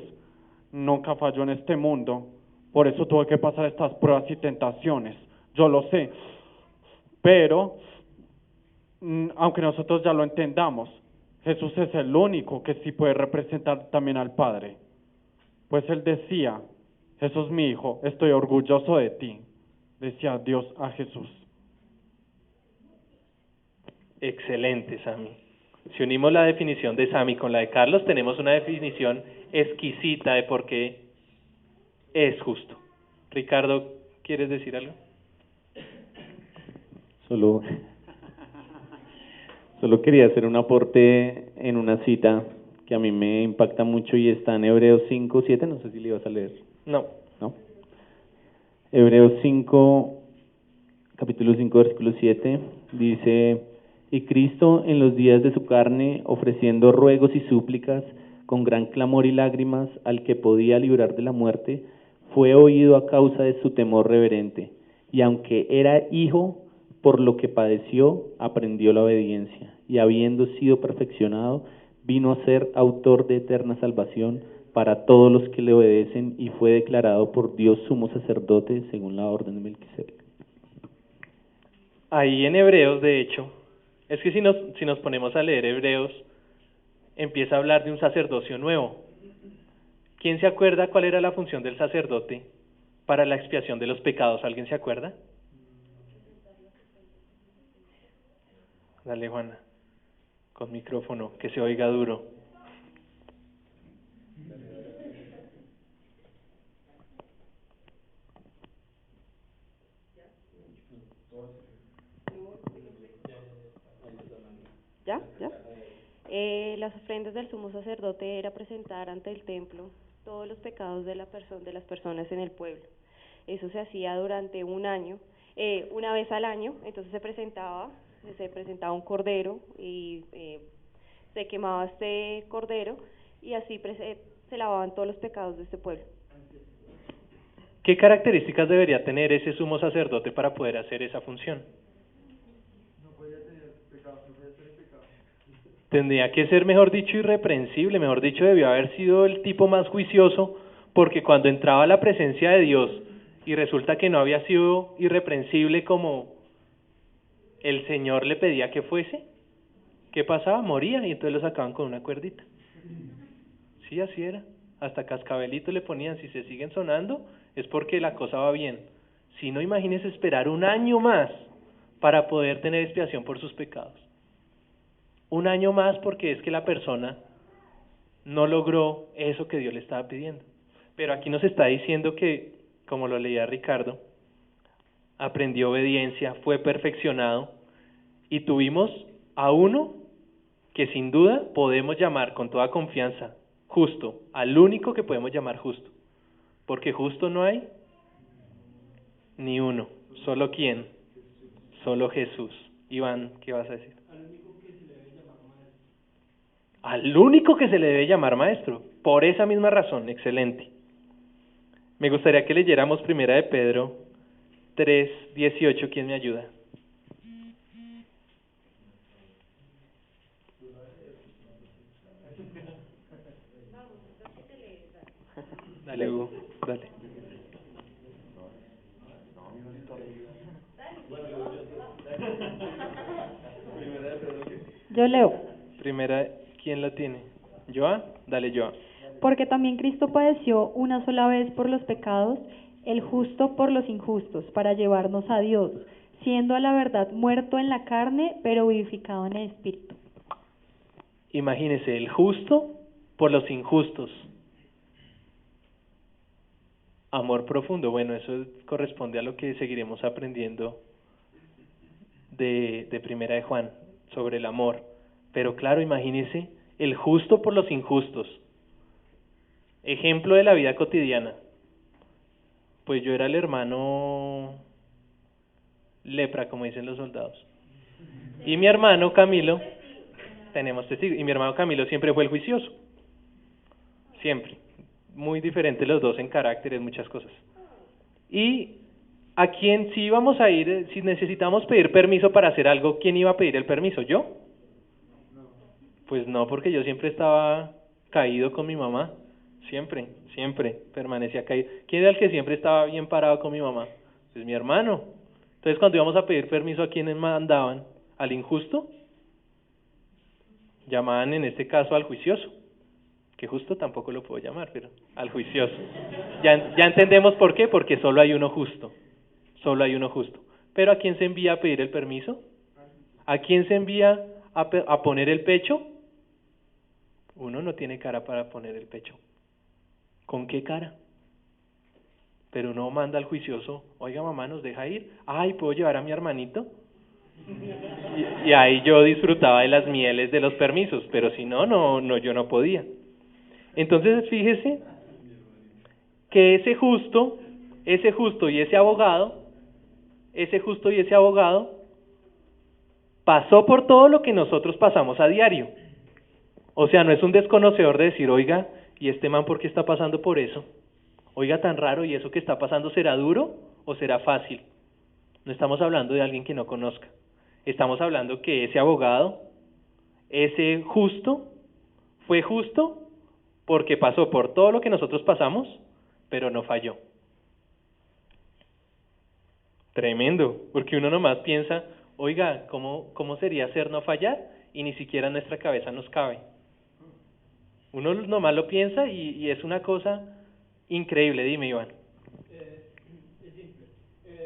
nunca falló en este mundo, por eso tuve que pasar estas pruebas y tentaciones. Yo lo sé. Pero, aunque nosotros ya lo entendamos, Jesús es el único que sí puede representar también al Padre. Pues Él decía, Jesús mi hijo, estoy orgulloso de ti. Decía Dios a Jesús. Excelente, Sammy. Si unimos la definición de Sammy con la de Carlos, tenemos una definición exquisita de por qué es justo. Ricardo, ¿quieres decir algo? Solo quería hacer un aporte en una cita que a mí me impacta mucho y está en Hebreos 5:7, no sé si le ibas a leer. No. Hebreos 5, capítulo 5, versículo 7, dice: y Cristo en los días de su carne, ofreciendo ruegos y súplicas, con gran clamor y lágrimas, al que podía librar de la muerte, fue oído a causa de su temor reverente, y aunque era hijo, por lo que padeció, aprendió la obediencia, y habiendo sido perfeccionado, vino a ser autor de eterna salvación para todos los que le obedecen, y fue declarado por Dios sumo sacerdote según la orden de Melquisedec. Ahí en Hebreos, de hecho, es que si nos ponemos a leer Hebreos, empieza a hablar de un sacerdocio nuevo. ¿Quién se acuerda cuál era la función del sacerdote para la expiación de los pecados? ¿Alguien se acuerda? Dale, Juana, con micrófono, que se oiga duro. ¿Ya? Las ofrendas del sumo sacerdote era presentar ante el templo todos los pecados de las personas en el pueblo. Eso se hacía durante un año, una vez al año. Entonces se presentaba un cordero y se quemaba este cordero y así se lavaban todos los pecados de este pueblo. ¿Qué características debería tener ese sumo sacerdote para poder hacer esa función? Tendría que ser, mejor dicho, irreprensible, mejor dicho, debió haber sido el tipo más juicioso, porque cuando entraba a la presencia de Dios y resulta que no había sido irreprensible como el Señor le pedía que fuese, ¿qué pasaba? Moría y entonces lo sacaban con una cuerdita. Sí, así era. Hasta cascabelitos le ponían. Si se siguen sonando es porque la cosa va bien. Si no, imagínese esperar un año más para poder tener expiación por sus pecados. Un año más porque es que la persona no logró eso que Dios le estaba pidiendo. Pero aquí nos está diciendo que, como lo leía Ricardo, aprendió obediencia, fue perfeccionado y tuvimos a uno que sin duda podemos llamar con toda confianza justo, al único que podemos llamar justo, porque justo no hay ni uno. ¿Solo quién? Solo Jesús. Iván, ¿qué vas a decir? Al único que se le debe llamar maestro, por esa misma razón. Excelente. Me gustaría que leyéramos primera de Pedro 3:18. ¿Quién me ayuda? Dale, Hugo, dale. Yo leo. Primera, ¿quién la tiene? ¿Joa? Dale, Joa. Porque también Cristo padeció una sola vez por los pecados, el justo por los injustos, para llevarnos a Dios, siendo a la verdad muerto en la carne, pero vivificado en el espíritu. Imagínese, el justo por los injustos. Amor profundo. Bueno, eso corresponde a lo que seguiremos aprendiendo de primera de Juan, sobre el amor. Pero claro, imagínese, el justo por los injustos. Ejemplo de la vida cotidiana. Pues yo era el hermano lepra, como dicen los soldados. Y mi hermano Camilo, tenemos testigos, y mi hermano Camilo siempre fue el juicioso. Siempre. Muy diferentes los dos en carácter, en muchas cosas. Y a quién, si íbamos a ir, si necesitamos pedir permiso para hacer algo, ¿quién iba a pedir el permiso? ¿Yo? Pues no, porque yo siempre estaba caído con mi mamá. Siempre permanecía caído. ¿Quién era el que siempre estaba bien parado con mi mamá? Pues mi hermano. Entonces cuando íbamos a pedir permiso, ¿a quiénes mandaban? ¿Al injusto? Llamaban en este caso al juicioso. Que justo tampoco lo puedo llamar, pero al juicioso. Ya entendemos por qué, porque solo hay uno justo. Solo hay uno justo. Pero ¿a quién se envía a pedir el permiso? ¿A quién se envía a poner el pecho? Uno no tiene cara para poner el pecho. ¿Con qué cara? Pero uno manda al juicioso, oiga mamá, ¿nos deja ir? Ay, ¿puedo llevar a mi hermanito? Y ahí yo disfrutaba de las mieles de los permisos, pero si no, yo no podía. Entonces fíjese que ese justo y ese abogado ese justo y ese abogado pasó por todo lo que nosotros pasamos a diario. O sea, no es un desconocedor de decir, oiga, ¿y este man por qué está pasando por eso? Oiga, tan raro, ¿y eso que está pasando será duro o será fácil? No estamos hablando de alguien que no conozca. Estamos hablando que ese abogado, ese justo, fue justo porque pasó por todo lo que nosotros pasamos, pero no falló. Tremendo, porque uno nomás piensa, oiga, ¿cómo sería ser no fallar? Y ni siquiera en nuestra cabeza nos cabe. Uno nomás lo piensa y es una cosa increíble. Dime, Iván. Es simple.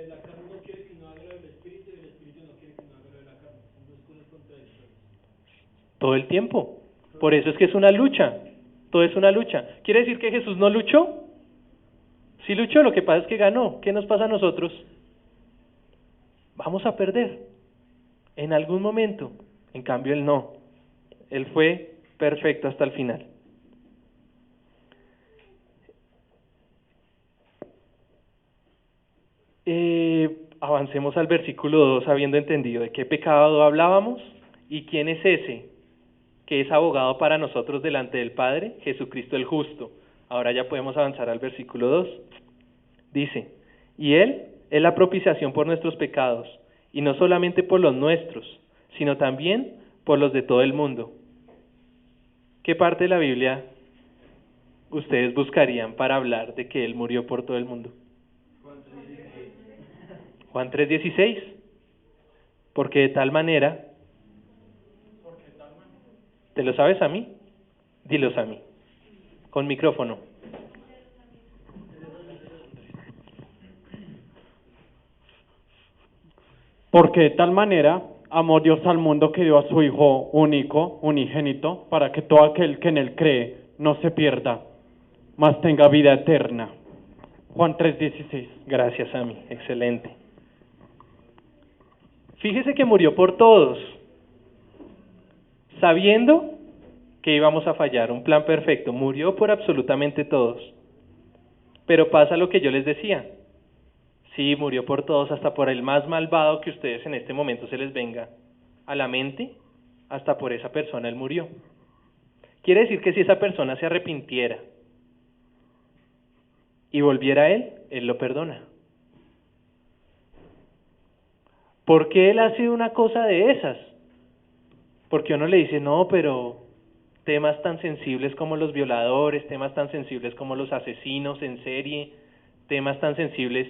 La carne no quiere que uno haga lo del espíritu y el espíritu no quiere que uno haga lo de la carne. Son dos cosas contradictorias. Todo el tiempo. Por eso es que es una lucha. Todo es una lucha. ¿Quiere decir que Jesús no luchó? Sí luchó, lo que pasa es que ganó. ¿Qué nos pasa a nosotros? Vamos a perder en algún momento. En cambio, Él no. Él fue perfecto hasta el final. Avancemos al versículo 2, habiendo entendido de qué pecado hablábamos y quién es ese que es abogado para nosotros delante del Padre, Jesucristo el justo. Ahora ya podemos avanzar al versículo 2. Dice, y Él es la propiciación por nuestros pecados, y no solamente por los nuestros, sino también por los de todo el mundo. ¿Qué parte de la Biblia ustedes buscarían para hablar de que Él murió por todo el mundo? Juan 3:16. Porque de tal manera, ¿te lo sabes a mí? Dilos a mí, con micrófono. Porque de tal manera amó Dios al mundo que dio a su Hijo único, unigénito, para que todo aquel que en Él cree no se pierda, mas tenga vida eterna. Juan 3:16. Gracias a mí, excelente. Fíjese que murió por todos, sabiendo que íbamos a fallar, un plan perfecto, murió por absolutamente todos. Pero pasa lo que yo les decía, sí, murió por todos, hasta por el más malvado que ustedes en este momento se les venga a la mente, hasta por esa persona Él murió. Quiere decir que si esa persona se arrepintiera y volviera a Él, Él lo perdona. ¿Por qué Él hace una cosa de esas? Porque uno le dice, no, pero temas tan sensibles como los violadores, temas tan sensibles como los asesinos en serie, temas tan sensibles,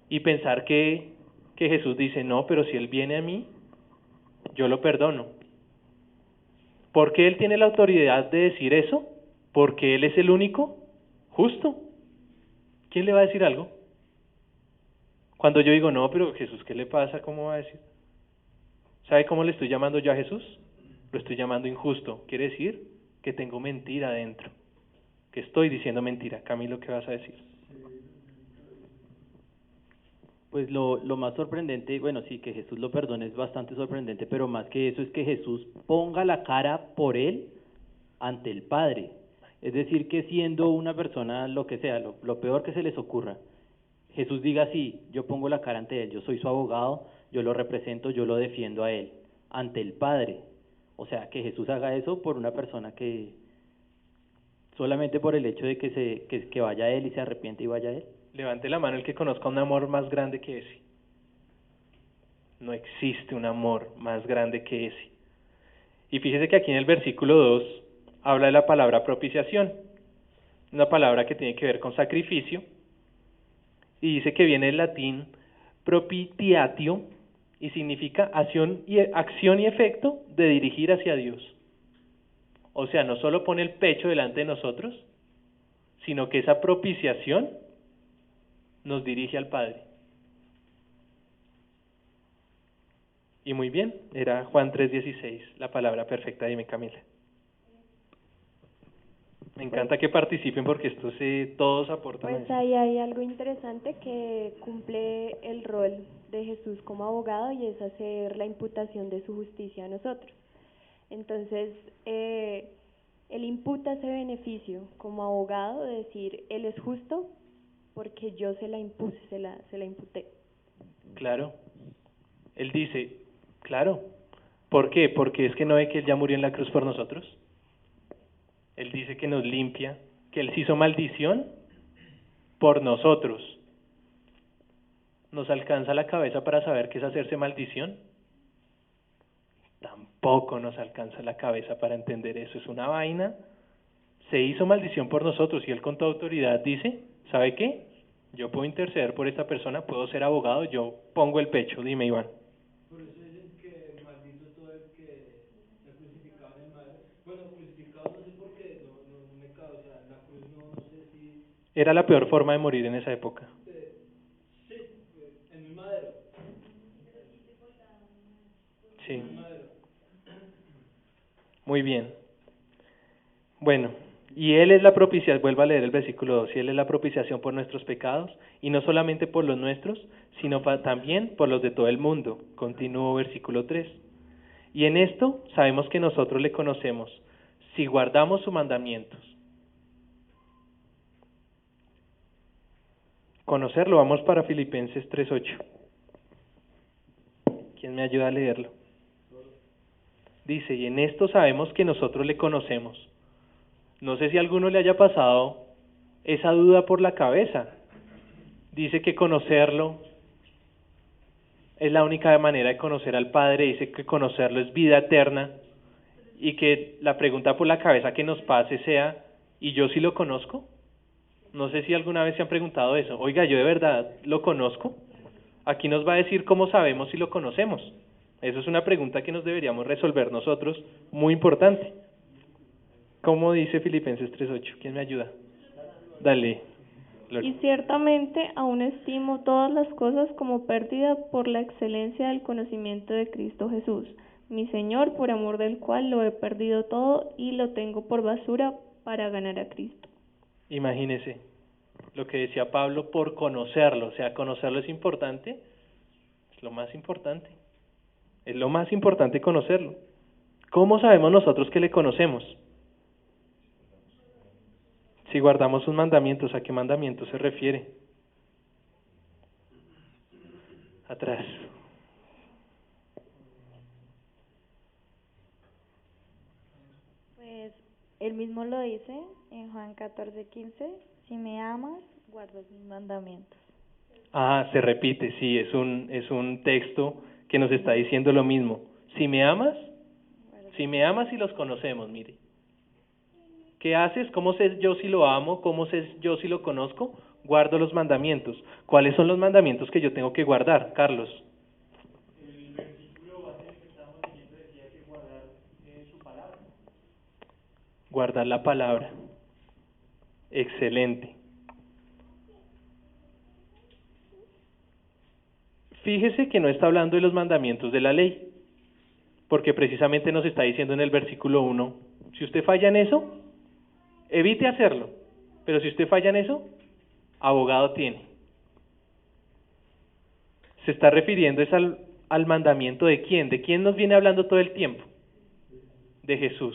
y pensar que Jesús dice, no, pero si Él viene a mí, yo lo perdono. ¿Por qué Él tiene la autoridad de decir eso? Porque Él es el único justo. ¿Quién le va a decir algo? Cuando yo digo, no, pero Jesús, ¿qué le pasa? ¿Cómo va a decir? ¿Sabe cómo le estoy llamando yo a Jesús? Lo estoy llamando injusto. Quiere decir que tengo mentira adentro, que estoy diciendo mentira. Camilo, ¿qué vas a decir? Pues lo más sorprendente, bueno, sí, que Jesús lo perdone es bastante sorprendente, pero más que eso es que Jesús ponga la cara por Él ante el Padre. Es decir, que siendo una persona, lo que sea, lo peor que se les ocurra, Jesús diga, sí, yo pongo la cara ante Él, yo soy su abogado, yo lo represento, yo lo defiendo a Él, ante el Padre. O sea, que Jesús haga eso por una persona que, solamente por el hecho de que vaya a Él y se arrepiente y vaya a Él. Levante la mano el que conozca un amor más grande que ese. No existe un amor más grande que ese. Y fíjese que aquí en el versículo 2 habla de la palabra propiciación, una palabra que tiene que ver con sacrificio, y dice que viene del latín propitiatio, y significa acción y efecto de dirigir hacia Dios. O sea, no solo pone el pecho delante de nosotros, sino que esa propiciación nos dirige al Padre. Y muy bien, era Juan 3:16, la palabra perfecta. Dime, Camila. Me encanta que participen porque esto todos aportan. Pues ahí hay algo interesante que cumple el rol de Jesús como abogado, y es hacer la imputación de su justicia a nosotros. Entonces, Él imputa ese beneficio como abogado de decir, Él es justo porque yo se la impuse, se la imputé. Claro. Él dice, claro. ¿Por qué? Porque es que no ve que Él ya murió en la cruz por nosotros. Él dice que nos limpia, que Él se hizo maldición por nosotros. ¿Nos alcanza la cabeza para saber qué es hacerse maldición? Tampoco nos alcanza la cabeza para entender eso. Es una vaina. Se hizo maldición por nosotros y Él con toda autoridad dice, ¿sabe qué? Yo puedo interceder por esta persona, puedo ser abogado, yo pongo el pecho. Dime, Iván. Por eso dicen que maldito todo el que está crucificado en el madero. Bueno, crucificado no sé por qué, no me causa, la cruz no sé si... Era la peor forma de morir en esa época. Sí, en el madero. Sí. Muy bien. Bueno, y Él es la propiciación, vuelvo a leer el versículo 2, y Él es la propiciación por nuestros pecados, y no solamente por los nuestros, sino también por los de todo el mundo. Continúo versículo 3. Y en esto sabemos que nosotros le conocemos, si guardamos sus mandamientos. Conocerlo, vamos para Filipenses 3:8. ¿Quién me ayuda a leerlo? Dice, y en esto sabemos que nosotros le conocemos. No sé si a alguno le haya pasado esa duda por la cabeza. Dice que conocerlo es la única manera de conocer al Padre, dice que conocerlo es vida eterna, y que la pregunta por la cabeza que nos pase sea, ¿y yo sí lo conozco? No sé si alguna vez se han preguntado eso. Oiga, ¿yo de verdad lo conozco? Aquí nos va a decir cómo sabemos si lo conocemos. Eso es una pregunta que nos deberíamos resolver nosotros, muy importante. ¿Cómo dice Filipenses 3:8? ¿Quién me ayuda? Dale. Y ciertamente aún estimo todas las cosas como pérdida por la excelencia del conocimiento de Cristo Jesús, mi Señor, por amor del cual lo he perdido todo y lo tengo por basura para ganar a Cristo. Imagínese lo que decía Pablo, por conocerlo. O sea, conocerlo es importante, es lo más importante. Es lo más importante conocerlo. ¿Cómo sabemos nosotros que le conocemos? Si guardamos sus mandamientos, ¿a qué mandamientos se refiere? Atrás. Pues él mismo lo dice en Juan 14:15, si me amas, guardas mis mandamientos. Ah, se repite, sí, es un texto que nos está diciendo lo mismo. Si me amas y los conocemos, mire. ¿Qué haces? ¿Cómo sé yo si lo amo? ¿Cómo sé yo si lo conozco? Guardo los mandamientos. ¿Cuáles son los mandamientos que yo tengo que guardar, Carlos? El versículo base que estábamos leyendo decía que guardar su palabra. Guardar la palabra. Excelente. Fíjese que no está hablando de los mandamientos de la ley, porque precisamente nos está diciendo en el versículo 1, si usted falla en eso, evite hacerlo, pero si usted falla en eso, abogado tiene. Se está refiriendo es al mandamiento de quién, de quién nos viene hablando todo el tiempo, de Jesús.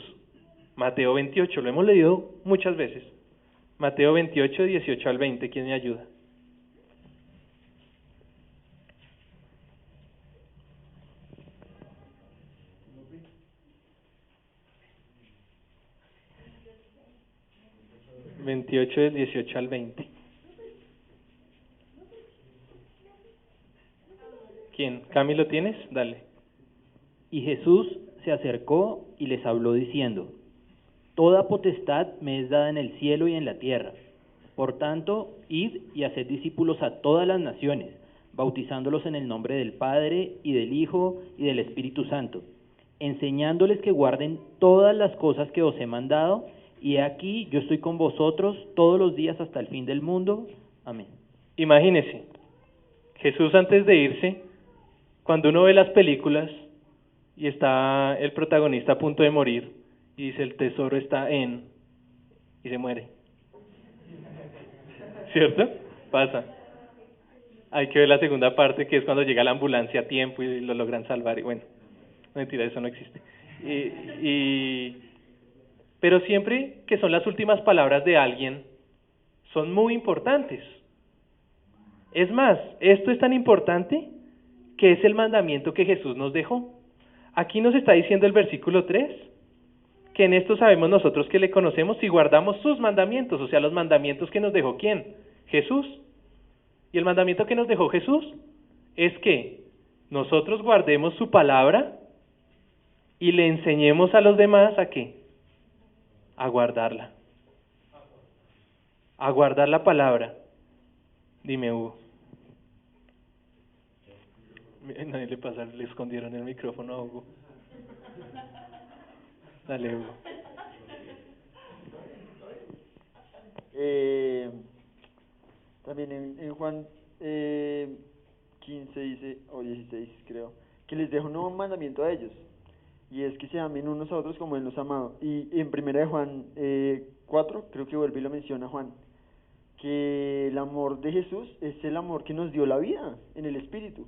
Mateo 28, lo hemos leído muchas veces. Mateo 28, 18 al 20, ¿quién me ayuda? (28) del 18 al 20. ¿Quién? ¿Cami lo tienes? Dale. Y Jesús se acercó y les habló diciendo, toda potestad me es dada en el cielo y en la tierra. Por tanto, id y haced discípulos a todas las naciones, bautizándolos en el nombre del Padre y del Hijo y del Espíritu Santo, enseñándoles que guarden todas las cosas que os he mandado, y aquí yo estoy con vosotros todos los días hasta el fin del mundo. Amén. Imagínese, Jesús antes de irse, cuando uno ve las películas y está el protagonista a punto de morir y dice el tesoro está en, y se muere. ¿Cierto? Pasa. Hay que ver la segunda parte, que es cuando llega la ambulancia a tiempo y lo logran salvar, y bueno, mentira, eso no existe. Pero siempre que son las últimas palabras de alguien, son muy importantes. Es más, esto es tan importante ¿qué es el mandamiento que Jesús nos dejó? Aquí nos está diciendo el versículo 3, que en esto sabemos nosotros que le conocemos si guardamos sus mandamientos, o sea, los mandamientos que nos dejó ¿quién? Jesús. Y el mandamiento que nos dejó Jesús es que nosotros guardemos su palabra y le enseñemos a los demás ¿a qué? A guardarla. A guardar la palabra. Dime, Hugo. Nadie le pasa, le escondieron el micrófono a Hugo. Dale, Hugo. También en Juan 15 dice, o 16 creo, que les dejo un nuevo mandamiento a ellos, y es que se amen unos a otros como Él nos ha amado. Y en primera de Juan 4, creo que vuelve y lo menciona Juan, que el amor de Jesús es el amor que nos dio la vida en el Espíritu.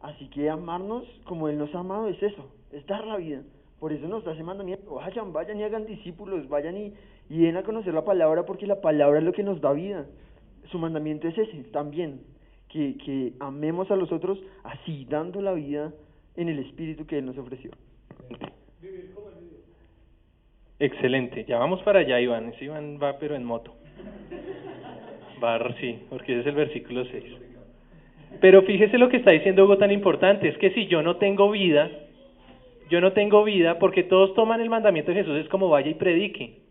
Así que amarnos como Él nos ha amado es eso, es dar la vida. Por eso nos da ese mandamiento, vayan y hagan discípulos, vayan y den a conocer la palabra, porque la palabra es lo que nos da vida. Su mandamiento es ese también, que amemos a los otros así, dando la vida en el Espíritu que Él nos ofreció. Excelente, ya vamos para allá, Iván. Ese Iván va pero en moto. Sí, porque ese es el versículo 6. Pero fíjese lo que está diciendo Hugo tan importante, es que si yo no tengo vida, porque todos toman el mandamiento de Jesús, es como vaya y predique.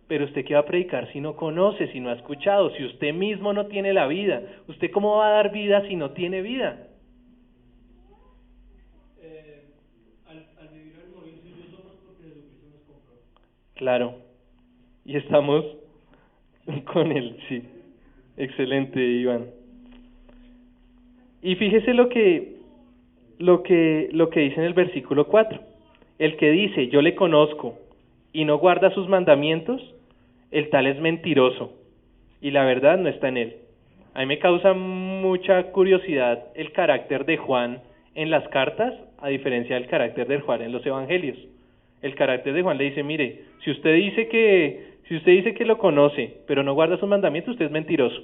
Pero usted qué va a predicar si no conoce, si no ha escuchado, si usted mismo no tiene la vida. ¿Usted cómo va a dar vida si no tiene vida? Al vivir, al morir, si yo somos porque Jesucristo nos compró. Claro, y estamos con él, sí. Excelente, Iván. Y fíjese lo que dice en el versículo 4. El que dice, yo le conozco, y no guarda sus mandamientos, el tal es mentiroso, y la verdad no está en él. A mí me causa mucha curiosidad el carácter de Juan en las cartas, a diferencia del carácter de Juan en los evangelios. El carácter de Juan le dice, mire, si usted dice que lo conoce, pero no guarda sus mandamientos, usted es mentiroso.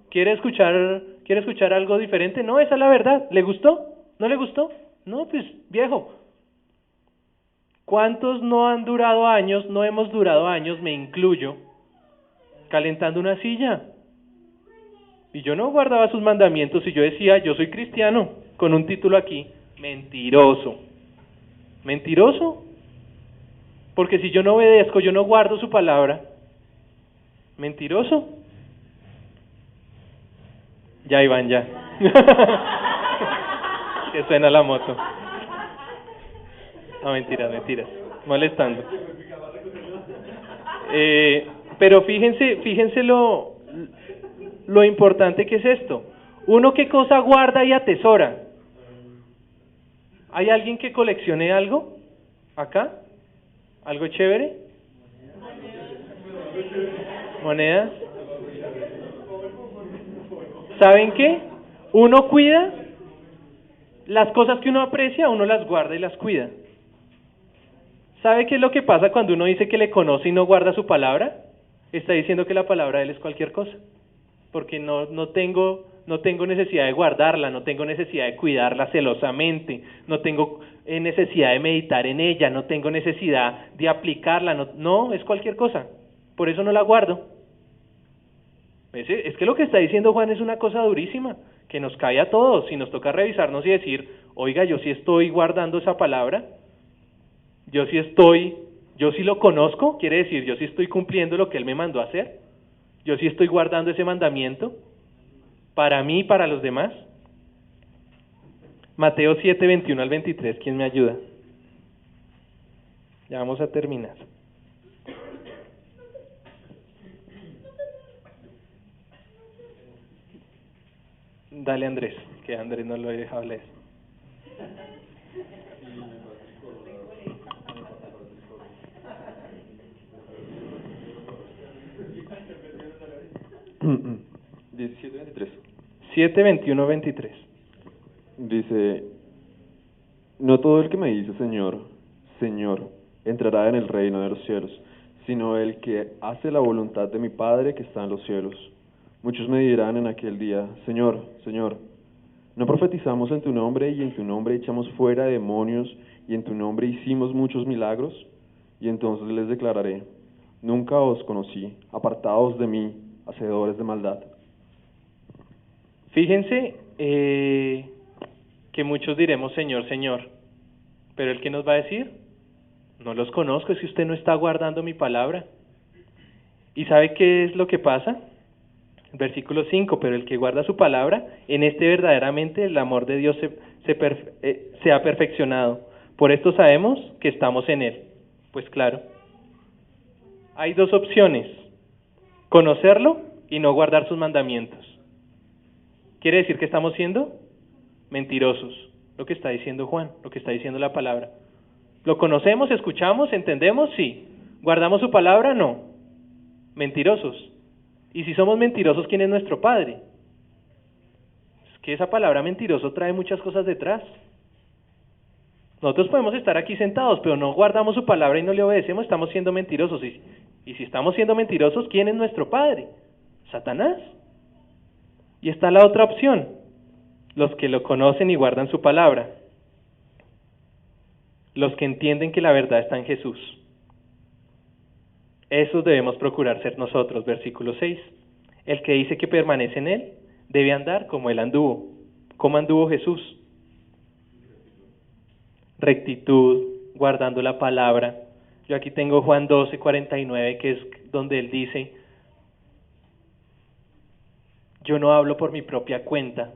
¿Quiere escuchar algo diferente? No, esa es la verdad. ¿Le gustó? ¿No le gustó? No, pues, viejo. ¿Cuántos no han durado años, no hemos durado años, me incluyo, calentando una silla? Y yo no guardaba sus mandamientos y yo decía, yo soy cristiano, con un título aquí, mentiroso. ¿Mentiroso? Porque si yo no obedezco, yo no guardo su palabra, ¿mentiroso? Ya, Iván, ya. Que suena la moto. No, mentiras, molestando. Pero fíjense lo importante que es esto. Uno, ¿qué cosa guarda y atesora? ¿Hay alguien que coleccione algo? ¿Acá? ¿Algo chévere? ¿Monedas? ¿Saben qué? Uno cuida las cosas que uno aprecia, uno las guarda y las cuida. ¿Sabe qué es lo que pasa cuando uno dice que le conoce y no guarda su palabra? Está diciendo que la palabra de él es cualquier cosa, porque no tengo necesidad de guardarla, no tengo necesidad de cuidarla celosamente, no tengo necesidad de meditar en ella, no tengo necesidad de aplicarla, no, es cualquier cosa, por eso no la guardo. Es que lo que está diciendo Juan es una cosa durísima, que nos cae a todos, y nos toca revisarnos y decir, oiga, yo sí estoy guardando esa palabra, yo sí lo conozco, quiere decir, yo sí estoy cumpliendo lo que él me mandó a hacer, yo sí estoy guardando ese mandamiento, para mí y para los demás. Mateo 7, 21 al 23, ¿quién me ayuda? Ya vamos a terminar. Dale, Andrés, que Andrés no lo he dejado leer. Dice 7, 21, 23. Dice, no todo el que me dice Señor, Señor, entrará en el reino de los cielos, sino el que hace la voluntad de mi Padre que está en los cielos. Muchos me dirán en aquel día, Señor, Señor, ¿No profetizamos en tu nombre y en tu nombre echamos fuera demonios y en tu nombre hicimos muchos milagros? Y entonces les declararé, nunca os conocí, apartaos de mí, hacedores de maldad. Fíjense que muchos diremos Señor, Señor, pero ¿el que nos va a decir? No los conozco, es que usted no está guardando mi palabra. ¿Y sabe qué es lo que pasa? Versículo 5, pero el que guarda su palabra, en este verdaderamente el amor de Dios se ha perfeccionado. Por esto sabemos que estamos en Él. Pues claro, hay dos opciones, conocerlo y no guardar sus mandamientos. ¿Quiere decir que estamos siendo mentirosos? Lo que está diciendo Juan, lo que está diciendo la palabra. ¿Lo conocemos, escuchamos, entendemos? Sí. ¿Guardamos su palabra? No. Mentirosos. Y si somos mentirosos, ¿quién es nuestro Padre? Es que esa palabra mentiroso trae muchas cosas detrás. Nosotros podemos estar aquí sentados, pero no guardamos su palabra y no le obedecemos, estamos siendo mentirosos. Y si estamos siendo mentirosos, ¿quién es nuestro Padre? Satanás. Y está la otra opción, los que lo conocen y guardan su palabra, los que entienden que la verdad está en Jesús. Esos debemos procurar ser nosotros, versículo 6. El que dice que permanece en Él, debe andar como Él anduvo. ¿Cómo anduvo Jesús? Rectitud, guardando la palabra. Yo aquí tengo Juan 12:49, que es donde Él dice, yo no hablo por mi propia cuenta.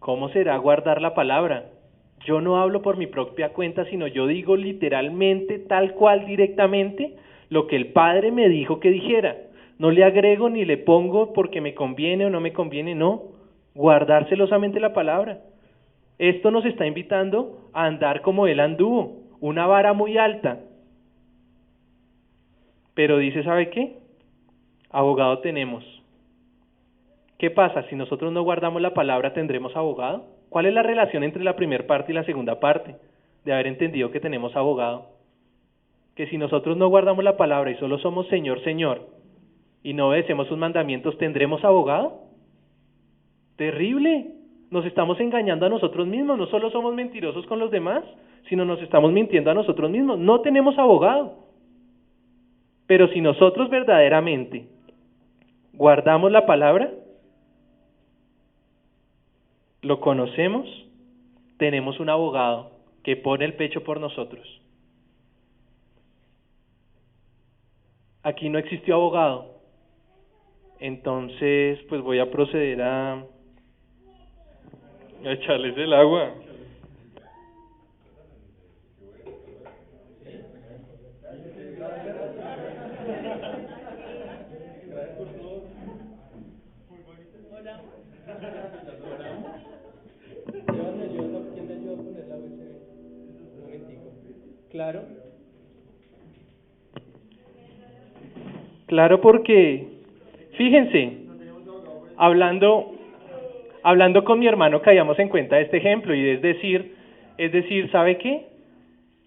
¿Cómo será guardar la palabra? Yo no hablo por mi propia cuenta, sino yo digo literalmente, tal cual, directamente, lo que el Padre me dijo que dijera. No le agrego ni le pongo porque me conviene o no me conviene, no. Guardar celosamente la palabra. Esto nos está invitando a andar como Él anduvo, una vara muy alta. Pero dice, ¿sabe qué? Abogado tenemos. ¿Qué pasa? Si nosotros no guardamos la palabra, ¿tendremos abogado? ¿Cuál es la relación entre la primera parte y la segunda parte? De haber entendido que tenemos abogado. Que si nosotros no guardamos la palabra y solo somos Señor, Señor, y no obedecemos sus mandamientos, ¿tendremos abogado? ¡Terrible! Nos estamos engañando a nosotros mismos, no solo somos mentirosos con los demás, sino nos estamos mintiendo a nosotros mismos. No tenemos abogado. Pero si nosotros verdaderamente guardamos la palabra, lo conocemos, tenemos un abogado que pone el pecho por nosotros. Aquí no existió abogado. Entonces, pues voy a proceder a echarles el agua. Claro. Claro, porque, fíjense, hablando con mi hermano caíamos en cuenta de este ejemplo, y es decir, ¿sabe qué?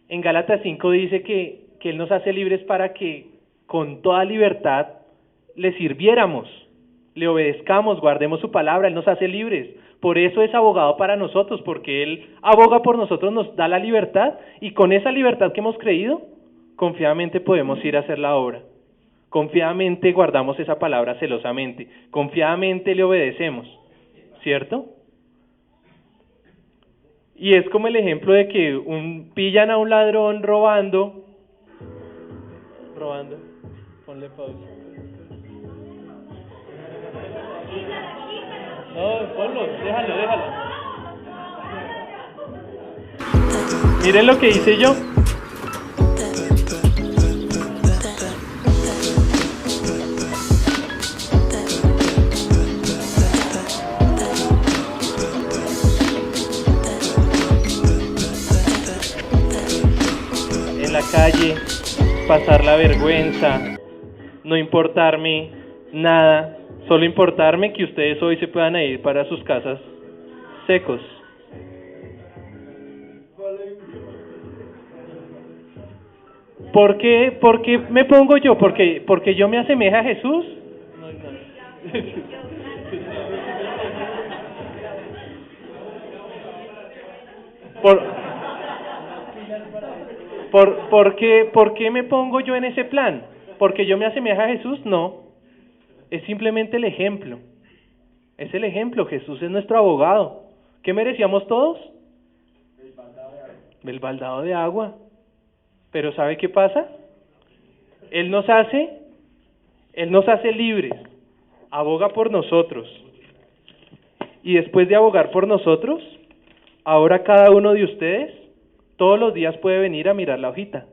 En Gálatas 5 dice que Él nos hace libres para que con toda libertad le sirviéramos, le obedezcamos, guardemos su palabra. Él nos hace libres. Por eso es abogado para nosotros, porque Él aboga por nosotros, nos da la libertad, y con esa libertad que hemos creído, confiadamente podemos ir a hacer la obra. Confiadamente guardamos esa palabra celosamente, confiadamente le obedecemos, ¿cierto? Y es como el ejemplo de que pillan a un ladrón robando, ponle pausa. No, ponlo, déjalo. Miren lo que hice yo. En la calle, pasar la vergüenza, no importarme nada. Solo importarme que ustedes hoy se puedan ir para sus casas secos. ¿Por qué me pongo yo? ¿Porque yo me asemeja a Jesús? No. ¿Por qué me pongo yo en ese plan? ¿Porque yo me asemejo a Jesús? No. Es simplemente el ejemplo. Es el ejemplo. Jesús es nuestro abogado. ¿Qué merecíamos todos? El baldado de agua. Pero ¿sabe qué pasa? Él nos hace libres. Aboga por nosotros. Y después de abogar por nosotros, ahora cada uno de ustedes todos los días puede venir a mirar la hojita.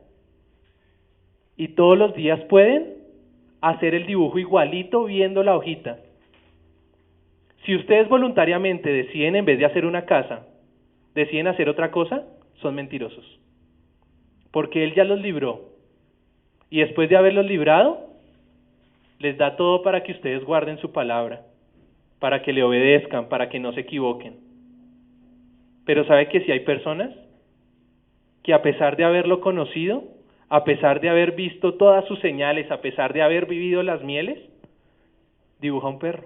Y todos los días pueden hacer el dibujo igualito viendo la hojita. Si ustedes voluntariamente deciden, en vez de hacer una casa, deciden hacer otra cosa, son mentirosos. Porque Él ya los libró. Y después de haberlos librado, les da todo para que ustedes guarden su palabra, para que le obedezcan, para que no se equivoquen. Pero ¿sabe que si hay personas que a pesar de haberlo conocido, a pesar de haber visto todas sus señales, a pesar de haber vivido las mieles, dibuja un perro?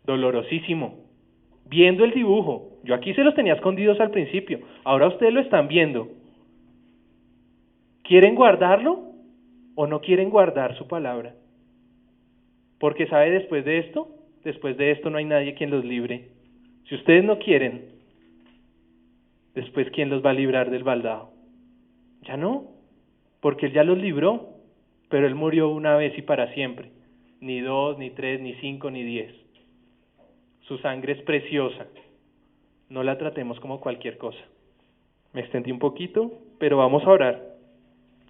Dolorosísimo. Viendo el dibujo. Yo aquí se los tenía escondidos al principio. Ahora ustedes lo están viendo. ¿Quieren guardarlo o no quieren guardar su palabra? Porque ¿sabe después de esto no hay nadie quien los libre. Si ustedes no quieren, después ¿quién los va a librar del baldado? Ya no, porque Él ya los libró, pero Él murió una vez y para siempre. Ni 2, ni 3, ni 5, ni 10. Su sangre es preciosa. No la tratemos como cualquier cosa. Me extendí un poquito, pero vamos a orar.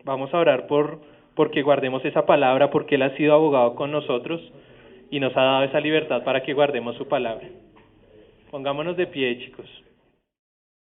Vamos a orar porque guardemos esa palabra, porque Él ha sido abogado con nosotros y nos ha dado esa libertad para que guardemos su palabra. Pongámonos de pie, chicos.